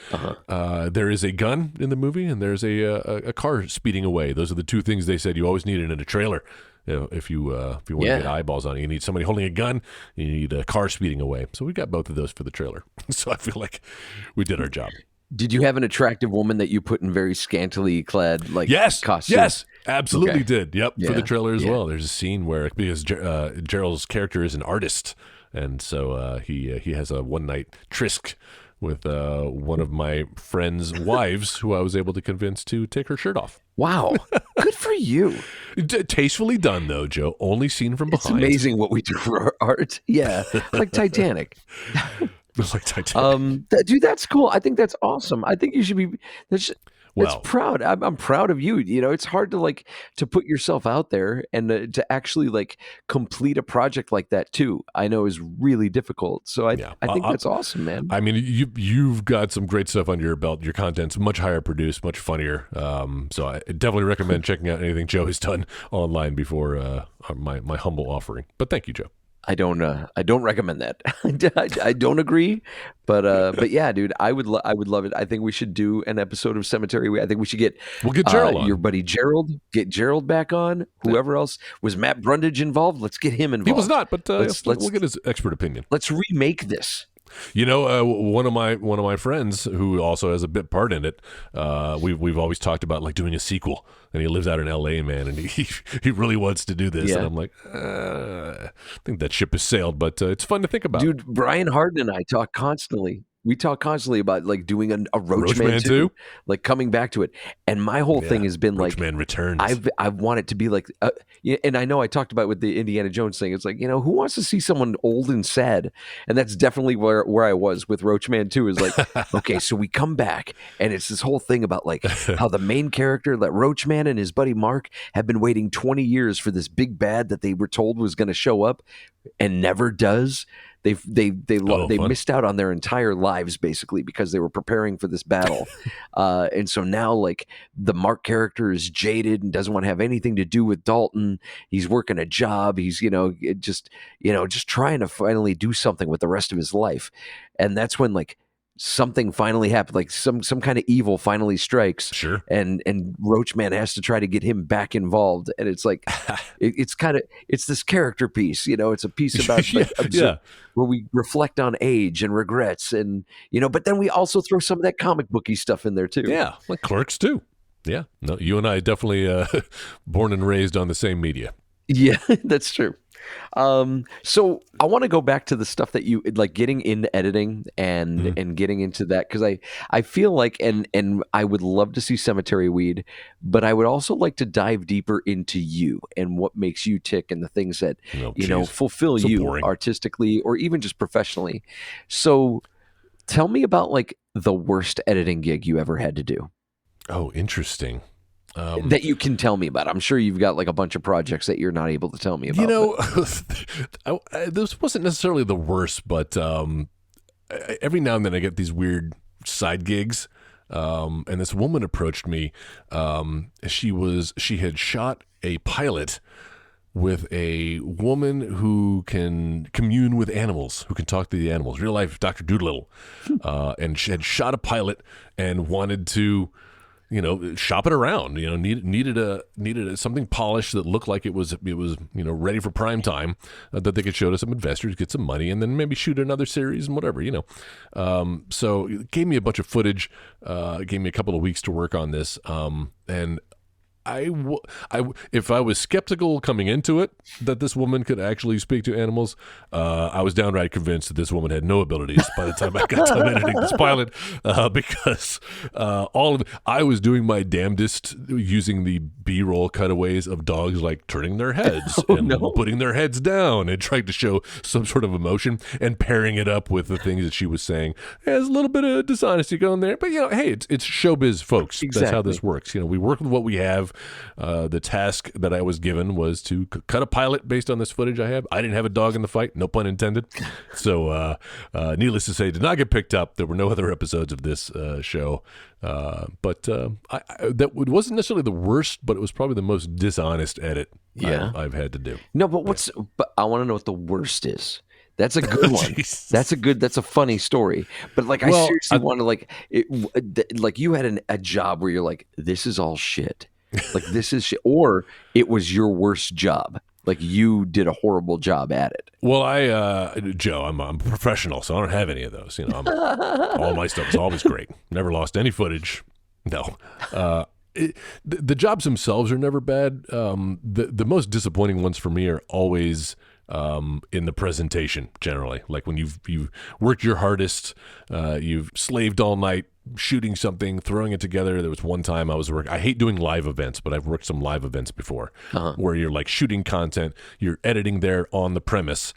there is a gun in the movie, and there's a car speeding away. Those are the two things they said you always needed in a trailer. If you want to get eyeballs on it, you need somebody holding a gun. You need a car speeding away. So we got both of those for the trailer. So I feel like we did our job. Did you have an attractive woman that you put in very scantily clad costume? Yes, absolutely did. Yep, for the trailer as well. There's a scene where because Gerald's character is an artist, and so he has a one night tryst with one of my friend's wives, who I was able to convince to take her shirt off. Wow, good for you. Tastefully done, though, Joe. Only seen from behind. It's amazing what we do for our art. Yeah, like Titanic. Like Titanic. Dude, that's cool. I think that's awesome. I think you should be. That's proud. I'm proud of you. It's hard to put yourself out there and to actually complete a project like that too. I know is really difficult. So I think that's awesome, man. I mean, you've got some great stuff under your belt. Your content's much higher produced, much funnier. So I definitely recommend checking out anything Joe has done online before my humble offering. But thank you, Joe. I don't recommend that. I don't agree, but yeah, dude, I would love it. I think we should do an episode of Cemetery. I think we should we'll get Gerald on. Your buddy Gerald, get Gerald back on. Whoever else was Matt Brundage involved? Let's get him involved. He was not, but we'll get his expert opinion. Let's remake this. One of my friends who also has a bit part in it. We've always talked about doing a sequel, and he lives out in L.A., man, and he really wants to do this. Yeah. And I'm like, I think that ship has sailed, but it's fun to think about. Dude, Brian Harden and I talk constantly. We talk constantly about doing a Roachman 2, coming back to it. And my whole thing has been Roachman Returns. I want it to be and I know I talked about with the Indiana Jones thing. It's who wants to see someone old and sad? And that's definitely where I was with Roachman 2 is okay, so we come back and it's this whole thing about how the main character, that Roachman and his buddy Mark, have been waiting 20 years for this big bad that they were told was going to show up and never does. They fun. missed out on their entire lives basically because they were preparing for this battle, and so now like the Mark character is jaded and doesn't want to have anything to do with Dalton. He's working a job. He's just trying to finally do something with the rest of his life, and that's when like something finally happened, like some kind of evil finally strikes. Sure. And Roachman has to try to get him back involved, and it's like it's this character piece, it's a piece about where we reflect on age and regrets, and but then we also throw some of that comic booky stuff in there too. Yeah, like Clerks too. Yeah, no, you and I definitely born and raised on the same media. Yeah, that's true. So I want to go back to the stuff that you like getting into editing and getting into that, because I feel like and I would love to see Cemetery Weed, but I would also like to dive deeper into you and what makes you tick and the things that fulfill So you boring. artistically or even just professionally. So tell me about like the worst editing gig you ever had to do. Oh, interesting. That you can tell me about. I'm sure you've got like a bunch of projects that you're not able to tell me about. This wasn't necessarily the worst, but every now and then I get these weird side gigs. And this woman approached me. She had shot a pilot with a woman who can commune with animals, who can talk to the animals, real life Dr. Doolittle. And she had shot a pilot and wanted to shop it around. Needed something polished that looked like it was ready for prime time, that they could show to some investors, get some money, and then maybe shoot another series and whatever. So it gave me a bunch of footage. It gave me a couple of weeks to work on this, and if I was skeptical coming into it that this woman could actually speak to animals, I was downright convinced that this woman had no abilities by the time I got done editing this pilot, because I was doing my damnedest using the B-roll cutaways of dogs like turning their heads putting their heads down and trying to show some sort of emotion and pairing it up with the things that she was saying. There's a little bit of dishonesty going there, but hey, it's showbiz, folks. Exactly. That's how this works. We work with what we have. The task that I was given was to cut a pilot based on this footage I have. I didn't have a dog in the fight, no pun intended. So, needless to say, did not get picked up. There were no other episodes of this show. But that wasn't necessarily the worst, but it was probably the most dishonest edit I've had to do. No, but but I want to know what the worst is. That's a good one. That's a funny story. But like, I seriously want to like you had a job where you're like, this is all shit. Like this is shit. Or it was your worst job. Like you did a horrible job at it. Well, Joe, I'm a professional, so I don't have any of those. All my stuff is always great. Never lost any footage. No. The jobs themselves are never bad. The most disappointing ones for me are always in the presentation, generally. Like when you've worked your hardest, you've slaved all night shooting something, throwing it together. There was one time I hate doing live events, but I've worked some live events before, where you're like shooting content, you're editing there on the premise,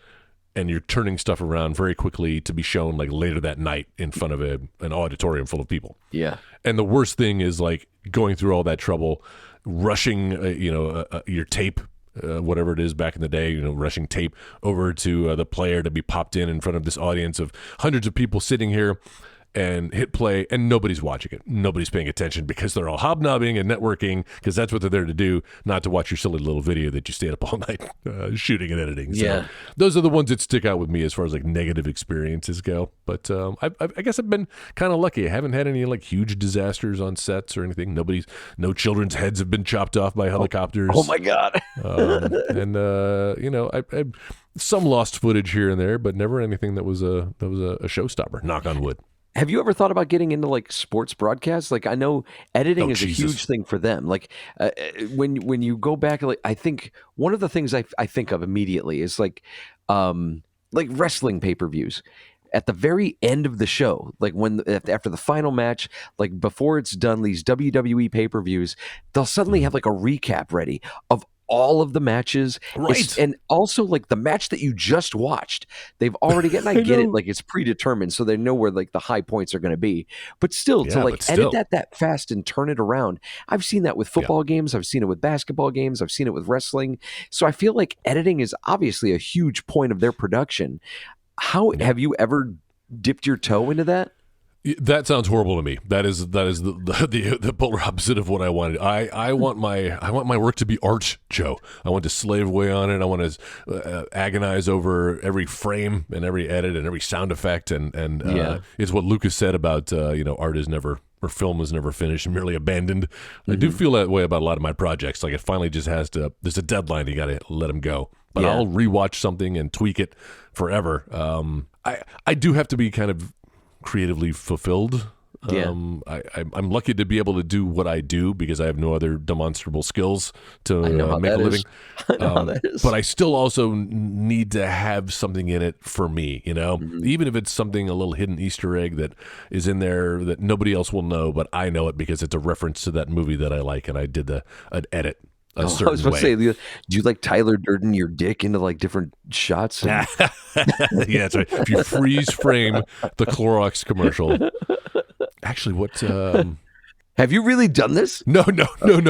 and you're turning stuff around very quickly to be shown like later that night in front of an auditorium full of people. Yeah. And the worst thing is like going through all that trouble, rushing, your tape, whatever it is back in the day, rushing tape over to the player to be popped in front of this audience of hundreds of people sitting here, and hit play, and nobody's watching it. Nobody's paying attention because they're all hobnobbing and networking, because that's what they're there to do, not to watch your silly little video that you stayed up all night shooting and editing. So those are the ones that stick out with me as far as like negative experiences go. But I guess I've been kind of lucky. I haven't had any like huge disasters on sets or anything. No children's heads have been chopped off by helicopters. Oh my God. I some lost footage here and there, but never anything that was a showstopper. Knock on wood. Have you ever thought about getting into like sports broadcasts? Like I know editing is a huge thing for them. Like when you go back, like I think one of the things I think of immediately is like wrestling pay-per-views. At the very end of the show, like after the final match, like before it's done, these WWE pay-per-views, they'll suddenly have like a recap ready of all of the matches, right? And also like the match that you just watched, they've already get. And I get it, like it's predetermined, so they know where like the high points are going to be. But still, edit that fast and turn it around. I've seen that with football games. I've seen it with basketball games. I've seen it with wrestling. So I feel like editing is obviously a huge point of their production. How have you ever dipped your toe into that? That sounds horrible to me. That is the polar opposite of what I wanted. I want my work to be art, Joe. I want to slave away on it. I want to agonize over every frame and every edit and every sound effect. And it's what Lucas said about art is never, or film is never finished, merely abandoned. Mm-hmm. I do feel that way about a lot of my projects. Like it finally just has to. There's a deadline. You got to let them go. But I'll rewatch something and tweak it forever. I do have to be kind of creatively fulfilled. I'm lucky to be able to do what I do because I have no other demonstrable skills to make a living. I know how that is. But I still also need to have something in it for me, even if it's something, a little hidden Easter egg that is in there that nobody else will know, but I know it because it's a reference to that movie that I like and I did an edit. I was about to say, do you like Tyler Durden your dick into like different shots? Yeah, that's right. If you freeze frame the Clorox commercial. Actually, what have you really done this? No, not that.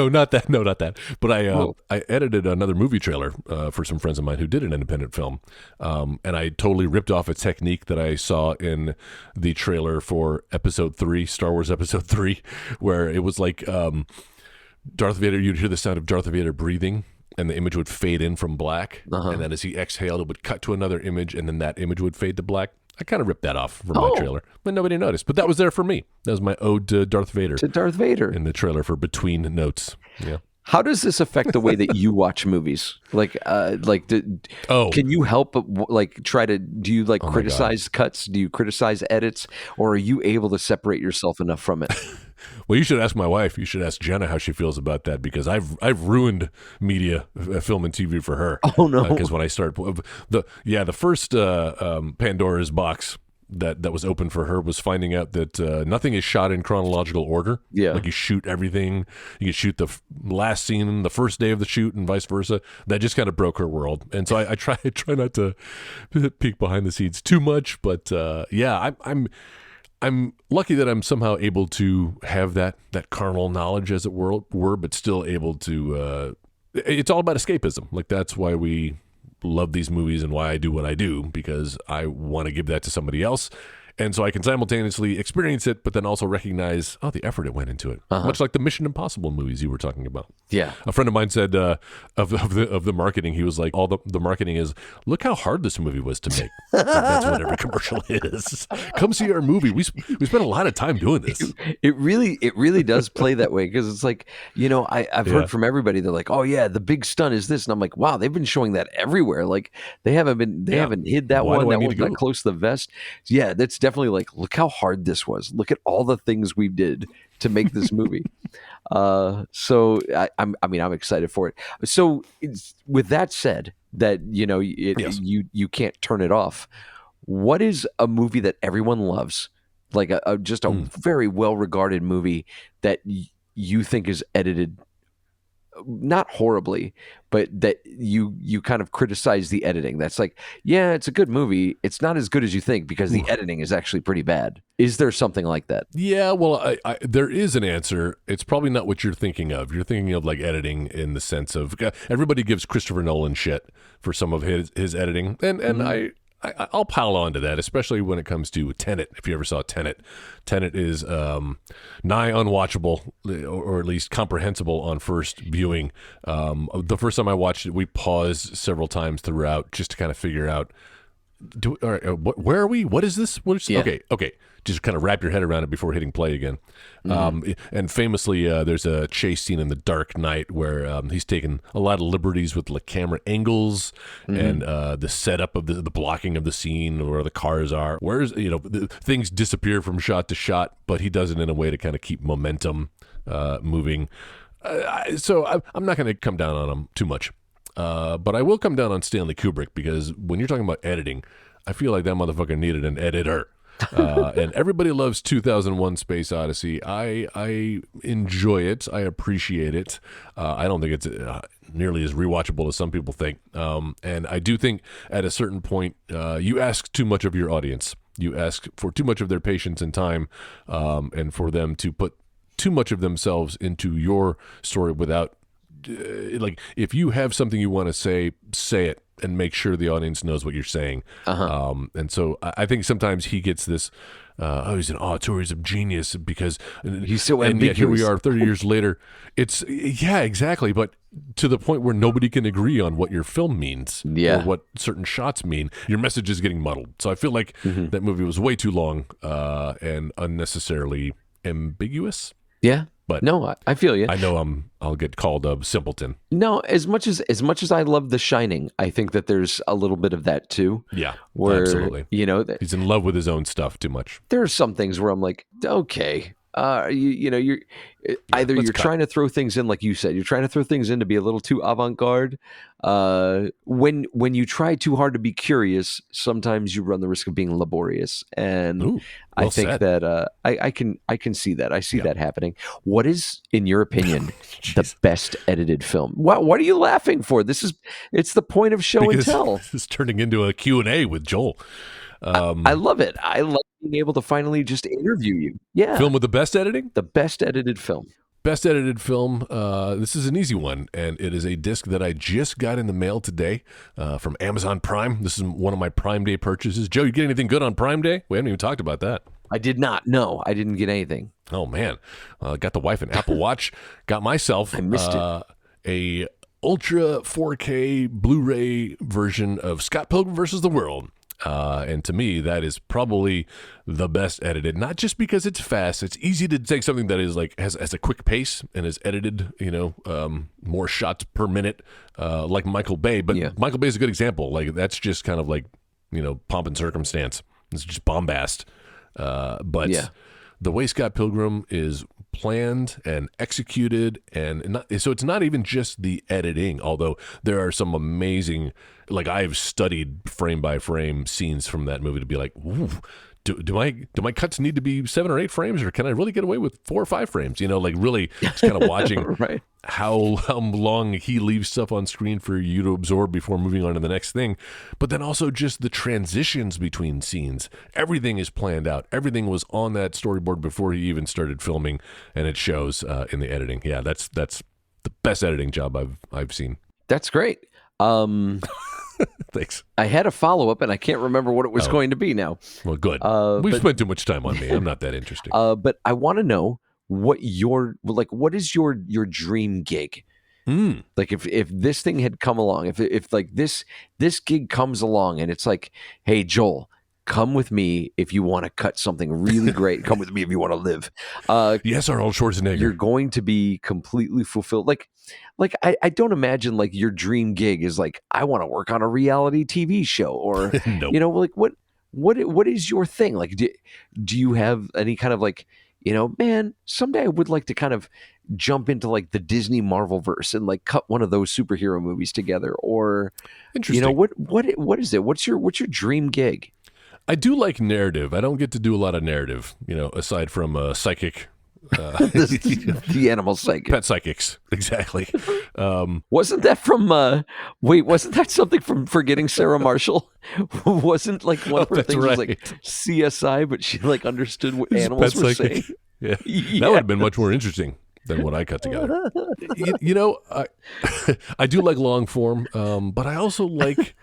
No, not that. But I edited another movie trailer for some friends of mine who did an independent film, and I totally ripped off a technique that I saw in the trailer for Episode 3, Star Wars Episode 3, where it was like Darth Vader, you'd hear the sound of Darth Vader breathing, and the image would fade in from black, and then as he exhaled, it would cut to another image, and then that image would fade to black. I kind of ripped that off from my trailer, but nobody noticed. But that was there for me. That was my ode to Darth Vader. To Darth Vader. In the trailer for Between Notes. Yeah. How does this affect the way that you watch movies? Can you help? Do you criticize cuts? Do you criticize edits, or are you able to separate yourself enough from it? Well, you should ask my wife. You should ask Jenna how she feels about that because I've ruined media, film and TV for her. Oh no! Because when I start the first Pandora's box that was open for her was finding out that nothing is shot in chronological order. Yeah. Like you shoot everything. You can shoot the last scene the first day of the shoot and vice versa. That just kind of broke her world. And so I try not to peek behind the scenes too much. But I'm lucky that I'm somehow able to have that carnal knowledge, as it were, but still able to. It's all about escapism. Like that's why we love these movies and why I do what I do, because I want to give that to somebody else. And so I can simultaneously experience it, but then also recognize, the effort it went into it. Much like the Mission Impossible movies you were talking about. Yeah. A friend of mine said of the marketing, he was like, all the marketing is, look how hard this movie was to make. That's what every commercial is. Come see our movie. We spent a lot of time doing this. It really does play that way because it's like, I've heard from everybody. They're like, oh yeah, the big stunt is this, and I'm like, wow, they've been showing that everywhere. Like they haven't hid that one. That one's not close to the vest. Yeah, that's definitely like, look how hard this was. Look at all the things we did to make this movie. So I'm excited for it. So with that said, that you can't turn it off. What is a movie that everyone loves, like a very well regarded movie that you think is edited not horribly, but that you kind of criticize the editing? That's like, yeah, it's a good movie. It's not as good as you think because the editing is actually pretty bad. Is there something like that? Yeah, well, there is an answer. It's probably not what you're thinking of. You're thinking of like editing in the sense of everybody gives Christopher Nolan shit for some of his editing, and I'll pile on to that, especially when it comes to Tenet. If you ever saw Tenet, Tenet is nigh unwatchable, or at least comprehensible on first viewing. The first time I watched it, we paused several times throughout just to kind of figure out, where are we? What is this? Okay. Just kind of wrap your head around it before hitting play again. And famously, there's a chase scene in The Dark Knight where he's taken a lot of liberties with the camera angles and the setup of the blocking of the scene, where the cars are. Things disappear from shot to shot, but he does it in a way to kind of keep momentum moving. So I'm not going to come down on him too much. But I will come down on Stanley Kubrick, because when you're talking about editing, I feel like that motherfucker needed an editor. And everybody loves 2001 Space Odyssey. I enjoy it. I appreciate it. I don't think it's nearly as rewatchable as some people think. And I do think at a certain point, you ask too much of your audience. You ask for too much of their patience and time, and for them to put too much of themselves into your story without, if you have something you want to say it. make sure the audience knows what you're saying. And so I think sometimes he gets this. He's an auteur's of genius because he's so and ambiguous. yet here we are 30 years later. Yeah, exactly. But to the point where nobody can agree on what your film means or what certain shots mean. Your message is getting muddled. So I feel like that movie was way too long and unnecessarily ambiguous. Yeah. But no, I feel you. I know I'll get called a simpleton. No, as much as I love The Shining, I think that there's a little bit of that too. Yeah, where, absolutely. He's in love with his own stuff too much. There are some things where I'm like, okay, you're trying to throw things in, like you said, you're trying to throw things in to be a little too avant-garde. When you try too hard to be curious, sometimes you run the risk of being laborious, and I think said. that I can see that. I see that happening. What is, in your opinion, the best edited film? What are you laughing for? It's the point of show and tell. This is turning into a Q&A with Joel. I love it. I love being able to finally just interview you. Yeah. Film with the best editing? The best edited film. Best edited film. This is an easy one, and it is a disc that I just got in the mail today from Amazon Prime. This is one of my Prime Day purchases. Joe, you get anything good on Prime Day? We haven't even talked about that. I did not. No, I didn't get anything. Oh, man. Got the wife an Apple Watch. Got myself I missed it. a Ultra 4K Blu-ray version of Scott Pilgrim vs. the World. And to me, that is probably the best edited, not just because it's fast. It's easy to take something that is like has a quick pace and is edited, more shots per minute, like Michael Bay. But Michael Bay is a good example. Like that's just kind of like, pomp and circumstance. It's just bombast. But the way Scott Pilgrim is planned and executed, so it's not even just the editing, although there are some amazing, like I've studied frame by frame scenes from that movie to be like, ooh, do my cuts need to be 7 or 8 frames, or can I really get away with 4 or 5 frames? Like really just kind of watching right. how long he leaves stuff on screen for you to absorb before moving on to the next thing. But then also just the transitions between scenes. Everything is planned out. Everything was on that storyboard before he even started filming, and it shows in the editing. Yeah, that's the best editing job I've seen. That's great. Thanks. I had a follow-up, and I can't remember what it was going to be now. Well, good. We've spent too much time on me. I'm not that interesting. But I want to know what is your dream gig? Like if this thing had come along, if like this gig comes along and it's like, hey, Joel, come with me if you want to cut something really great. Come with me if you want to live. Yes, Arnold Schwarzenegger. You're going to be completely fulfilled. Like I don't imagine like your dream gig is like, I want to work on a reality TV show or, Nope. Like what is your thing? Like, do you have any kind of like, man, someday I would like to kind of jump into like the Disney Marvel verse and like cut one of those superhero movies together, or, interesting. What is it? What's your dream gig? I do like narrative. I don't get to do a lot of narrative, aside from psychic. The animal psychic. Pet psychics. Exactly. Wasn't that from, wasn't that something from Forgetting Sarah Marshall? Wasn't like one of her things was like CSI, but she like understood what animals were saying? Yeah. That would have been much more interesting than what I cut together. I do like long form, but I also like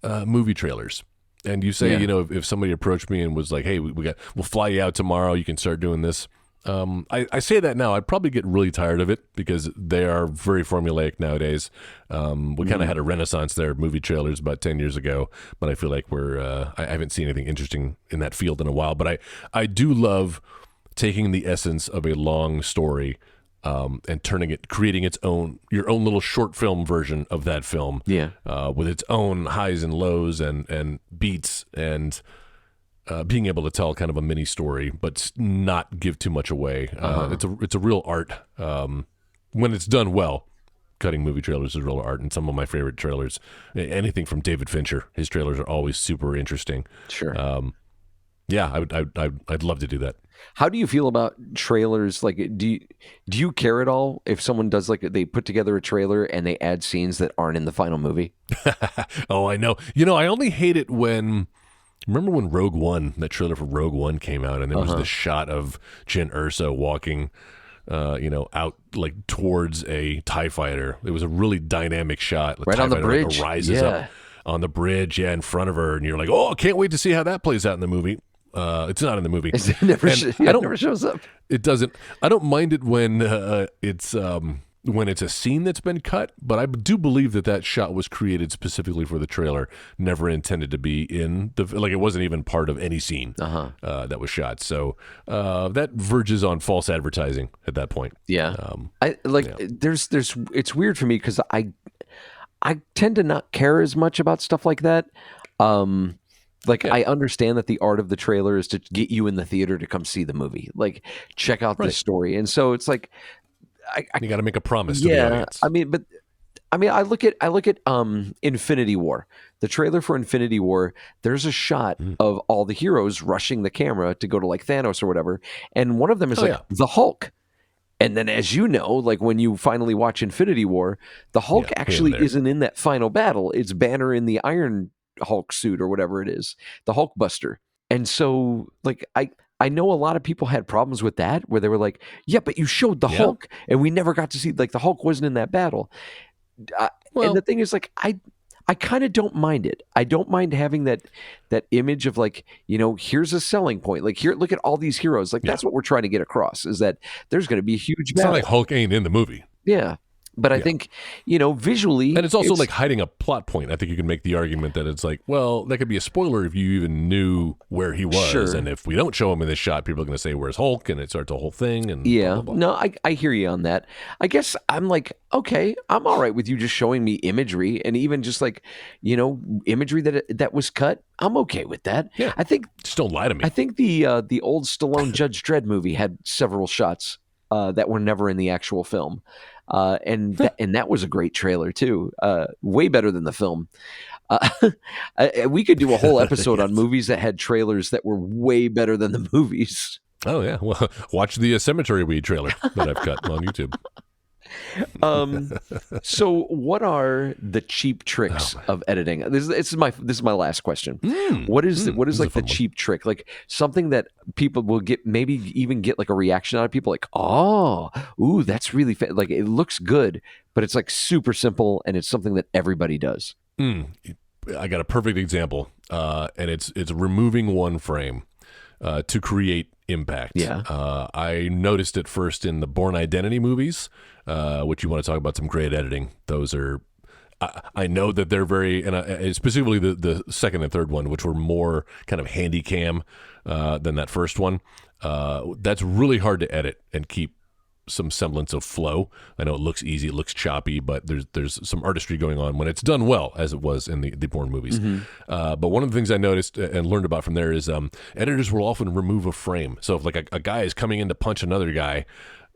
movie trailers. And you say, if somebody approached me and was like, "Hey, we'll fly you out tomorrow. You can start doing this." I say that now. I'd probably get really tired of it because they are very formulaic nowadays. We kind of had a renaissance there, movie trailers about 10 years ago, but I feel like I haven't seen anything interesting in that field in a while. But I do love taking the essence of a long story and creating your own little short film version of that film. Yeah. With its own highs and lows and beats and being able to tell kind of a mini story, but not give too much away. It's a real art. When it's done well, cutting movie trailers is real art. And some of my favorite trailers, anything from David Fincher, his trailers are always super interesting. Sure. Yeah, I'd love to do that. How do you feel about trailers? Like, do you care at all if someone does like they put together a trailer and they add scenes that aren't in the final movie? Oh, I know. I only hate it when. Remember when Rogue One, that trailer for Rogue One came out, and there was this shot of Jyn Erso walking, out like towards a TIE fighter. It was a really dynamic shot. Right on the bridge. rises up. on the bridge, in front of her, and you're like, oh, I can't wait to see how that plays out in the movie. It's not in the movie. It never shows up. It doesn't. I don't mind it when it's a scene that's been cut, but I do believe that shot was created specifically for the trailer, never intended to be in the, like, it wasn't even part of any scene that was shot. So that verges on false advertising at that point. Yeah. There's it's weird for me because I tend to not care as much about stuff like that. I understand that the art of the trailer is to get you in the theater to come see the movie, like check out this story. And so it's like, you got to make a promise to the audience. I look at Infinity War, the trailer for Infinity War. There's a shot of all the heroes rushing the camera to go to like Thanos or whatever, and one of them is the Hulk. And then, as you know, like when you finally watch Infinity War, the Hulk actually isn't in that final battle. It's Banner in the Iron Hulk suit or whatever it is, the Hulk Buster. And so, like, I know a lot of people had problems with that, where they were like, yeah, but you showed the Hulk and we never got to see, like, the Hulk wasn't in that battle. And the thing is, like, I kind of don't mind it. I don't mind having that image of, like, you know, here's a selling point. Like, here, look at all these heroes. Like, that's what we're trying to get across, is that there's going to be a huge battle. It's not like Hulk ain't in the movie. Yeah. But I think, you know, visually... And it's also like hiding a plot point. I think you can make the argument that it's like, well, that could be a spoiler if you even knew where he was. Sure. And if we don't show him in this shot, people are going to say, where's Hulk? And it starts a whole thing. And blah, blah, blah. No, I hear you on that. I guess I'm like, okay, I'm all right with you just showing me imagery, and even just like, you know, imagery that was cut. I'm okay with that. Yeah. I think... Just don't lie to me. I think the old Stallone Judge Dredd movie had several shots that were never in the actual film. And that was a great trailer too. Way better than the film. We could do a whole episode on movies that had trailers that were way better than the movies. Oh yeah, well, watch the Cemetery Weed trailer that I've cut on YouTube. So what are the cheap tricks of editing? This is my last question. What is like the cheap trick? Like something that people will get, maybe even get like a reaction out of people, like, oh, ooh, that's really like it looks good, but it's like super simple and it's something that everybody does. I got a perfect example, and it's removing one frame to create impact. Yeah. I noticed it first in the Bourne Identity movies, which you want to talk about some great editing. Those are, I know that they're very, and specifically the second and third one, which were more kind of handy cam than that first one. That's really hard to edit and keep some semblance of flow. I know it looks easy, it looks choppy, but there's some artistry going on when it's done well, as it was in the Bourne movies. But one of the things I noticed and learned about from there is editors will often remove a frame. So if like a guy is coming in to punch another guy,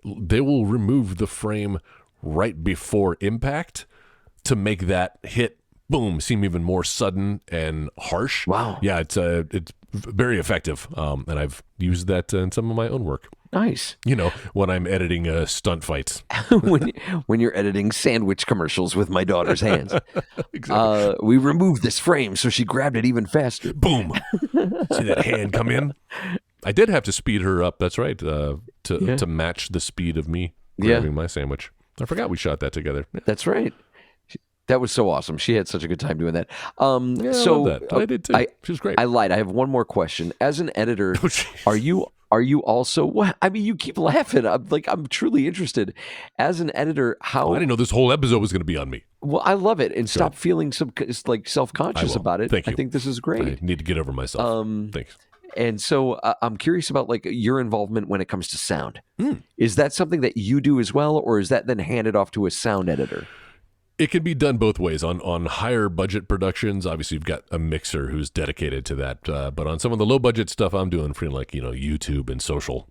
they will remove the frame right before impact to make that hit, boom, seem even more sudden and harsh. Wow. Yeah, it's very effective, and I've used that in some of my own work. Nice. You know, when I'm editing stunt fights. when you're editing sandwich commercials with my daughter's hands. Exactly. We removed this frame so she grabbed it even faster. Boom. See that hand come in? I did have to speed her up, that's right, to match the speed of me grabbing my sandwich. I forgot we shot that together. Yeah. That's right. That was so awesome. She had such a good time doing that. I love that. I did too. She was great. I lied. I have one more question. As an editor, are you also? Well, I mean, you keep laughing. I'm truly interested. As an editor, how? I didn't know this whole episode was going to be on me. Well, I love it, and stop feeling self-conscious about it. Thank you. I think this is great. I need to get over myself. Thanks. And so I'm curious about like your involvement when it comes to sound. Is that something that you do as well, or is that then handed off to a sound editor? It can be done both ways. On higher budget productions, obviously you've got a mixer who's dedicated to that. But on some of the low budget stuff, I'm doing for like, you know, YouTube and social,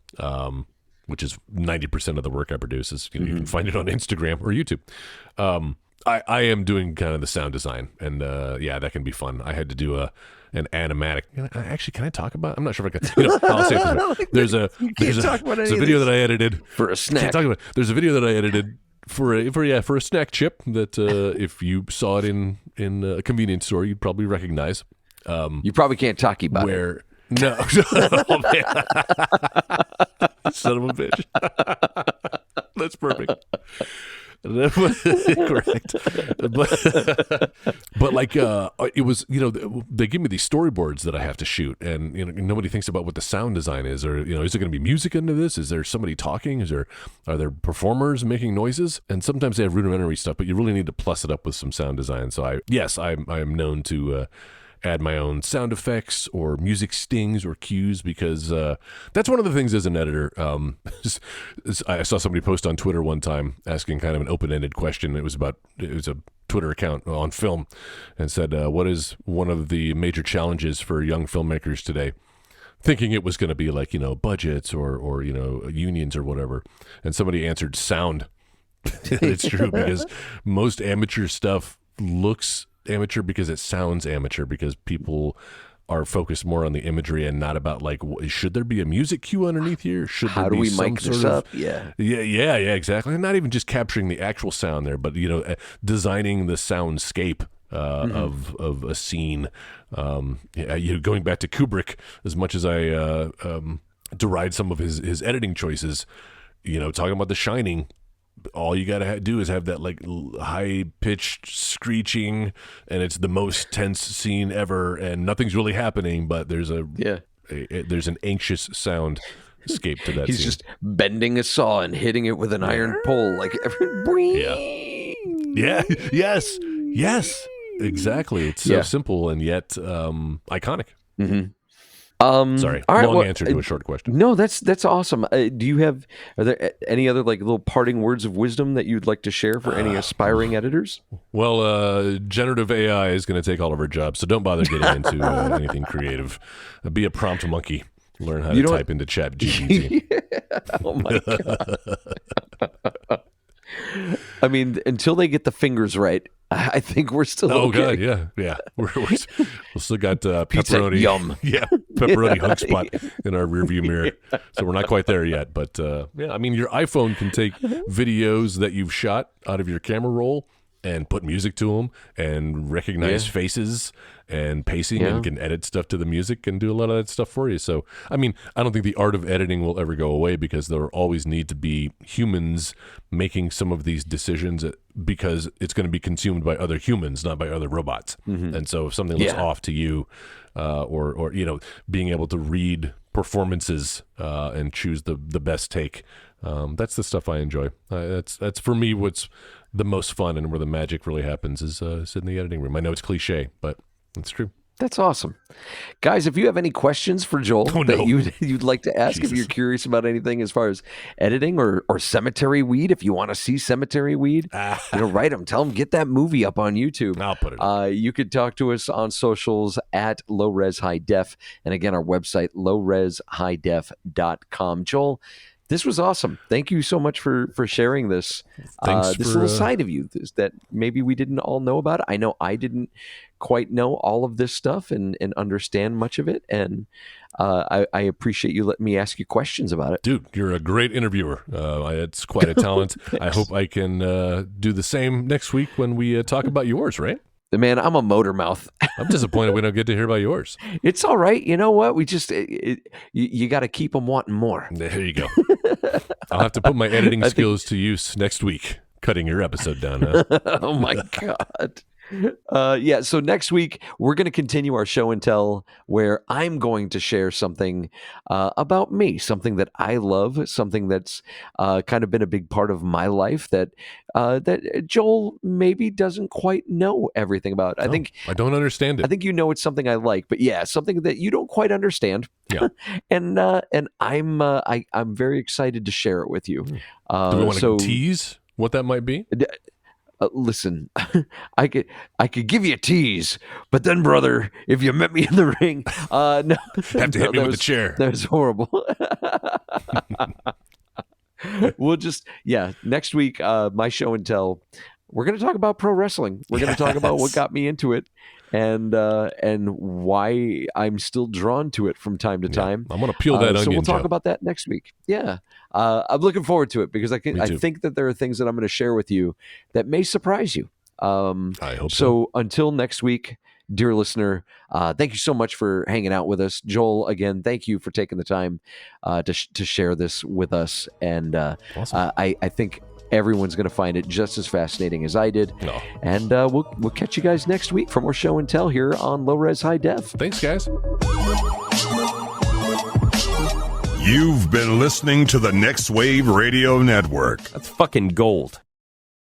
which is 90% of the work I produce. Is you can find it on Instagram or YouTube. I am doing kind of the sound design, and that can be fun. I had to do an animatic. Actually, can I talk about? I'm not sure if I can. You know, I'll say it this way. There's a video that I edited for a snack. There's a video that I edited for a snack chip that if you saw it in a convenience store, you'd probably recognize. You probably can't talk about it. No. Oh, man. Son of a bitch. That's perfect. Correct. But like it was, they give me these storyboards that I have to shoot, and nobody thinks about what the sound design is, or is there going to be music into this? Is there somebody talking? Are there performers making noises? And sometimes they have rudimentary stuff, but you really need to plus it up with some sound design. So I am known to add my own sound effects or music stings or cues, because that's one of the things as an editor. I saw somebody post on Twitter one time asking kind of an open-ended question. It was a Twitter account on film, and said, what is one of the major challenges for young filmmakers today? Thinking it was going to be like, budgets or unions or whatever. And somebody answered sound. It's true, because most amateur stuff looks amateur because it sounds amateur, because people are focused more on the imagery and not about like, should there be a music cue underneath here? Should there How do be we some mic sort this of, up? Yeah, exactly. And not even just capturing the actual sound there, but designing the soundscape of a scene. Going back to Kubrick, as much as I deride some of his editing choices, talking about The Shining. All you got to do is have that like high-pitched screeching, and it's the most tense scene ever, and nothing's really happening, but there's there's an anxious sound escape to that he's scene. just bending a saw and hitting it with an iron pole, like Yes, exactly. It's so simple and yet iconic. Mm-hmm. Sorry, all right, long answer to a short question. No, that's awesome. Are there any other like little parting words of wisdom that you'd like to share for any aspiring editors? Well, generative AI is going to take all of our jobs, so don't bother getting into anything creative. Be a prompt monkey. Learn how to type into Chat GPT. Oh my god! I mean, until they get the fingers right, I think we're still okay. God, yeah. We'll still got Pizza, pepperoni. yum. Yeah, pepperoni hunk spot in our rearview mirror. So we're not quite there yet. But I mean, your iPhone can take videos that you've shot out of your camera roll and put music to them and recognize faces and pacing and can edit stuff to the music and do a lot of that stuff for you. So, I mean, I don't think the art of editing will ever go away, because there will always need to be humans making some of these decisions, because it's going to be consumed by other humans, not by other robots. Mm-hmm. And so if something looks off to you, or being able to read performances and choose the best take, that's the stuff I enjoy. That's for me what's the most fun, and where the magic really happens is in the editing room. I know it's cliche, but it's true. That's awesome. Guys, if you have any questions for Joel that you'd like to ask, if you're curious about anything as far as editing or Cemetery Weed, if you want to see Cemetery Weed, write them. Tell them, get that movie up on YouTube. I'll put it up. You could talk to us on socials at Low Res High Def. And again, our website, lowreshighDef.com. Joel, this was awesome. Thank you so much for sharing this. This little side of you that maybe we didn't all know about. I know I didn't quite know all of this stuff and understand much of it. And I appreciate you letting me ask you questions about it. Dude, you're a great interviewer. It's quite a talent. I hope I can do the same next week when we talk about yours, right? Man, I'm a motor mouth. I'm disappointed we don't get to hear about yours. It's all right. You know what? We just, you got to keep them wanting more. There you go. I'll have to put my editing skills to use next week, cutting your episode down. Huh? Oh my God. So next week we're going to continue our show and tell, where I'm going to share something about me, something that I love, something that's kind of been a big part of my life that Joel maybe doesn't quite know everything about. I don't understand it. I think it's something I like, but something that you don't quite understand. Yeah. and I'm very excited to share it with you. Do we want to tease what that might be? Listen, I could give you a tease, but then, brother, if you met me in the ring, no, have to hit me with the chair. That was horrible. We'll just, next week, my show and tell, we're going to talk about pro wrestling. We're going to talk about what got me into it, and why I'm still drawn to it from time to time. I'm going to peel that onion. So we'll talk Joe. about that next week. Yeah. I'm looking forward to it, because I think that there are things that I'm going to share with you that may surprise you. I hope so. Until next week, dear listener, thank you so much for hanging out with us. Joel, again, thank you for taking the time to share this with us. And awesome. I think everyone's going to find it just as fascinating as I did. No. And we'll catch you guys next week for more show and tell here on Low Res High Def. Thanks, guys. You've been listening to the Next Wave Radio Network. That's fucking gold.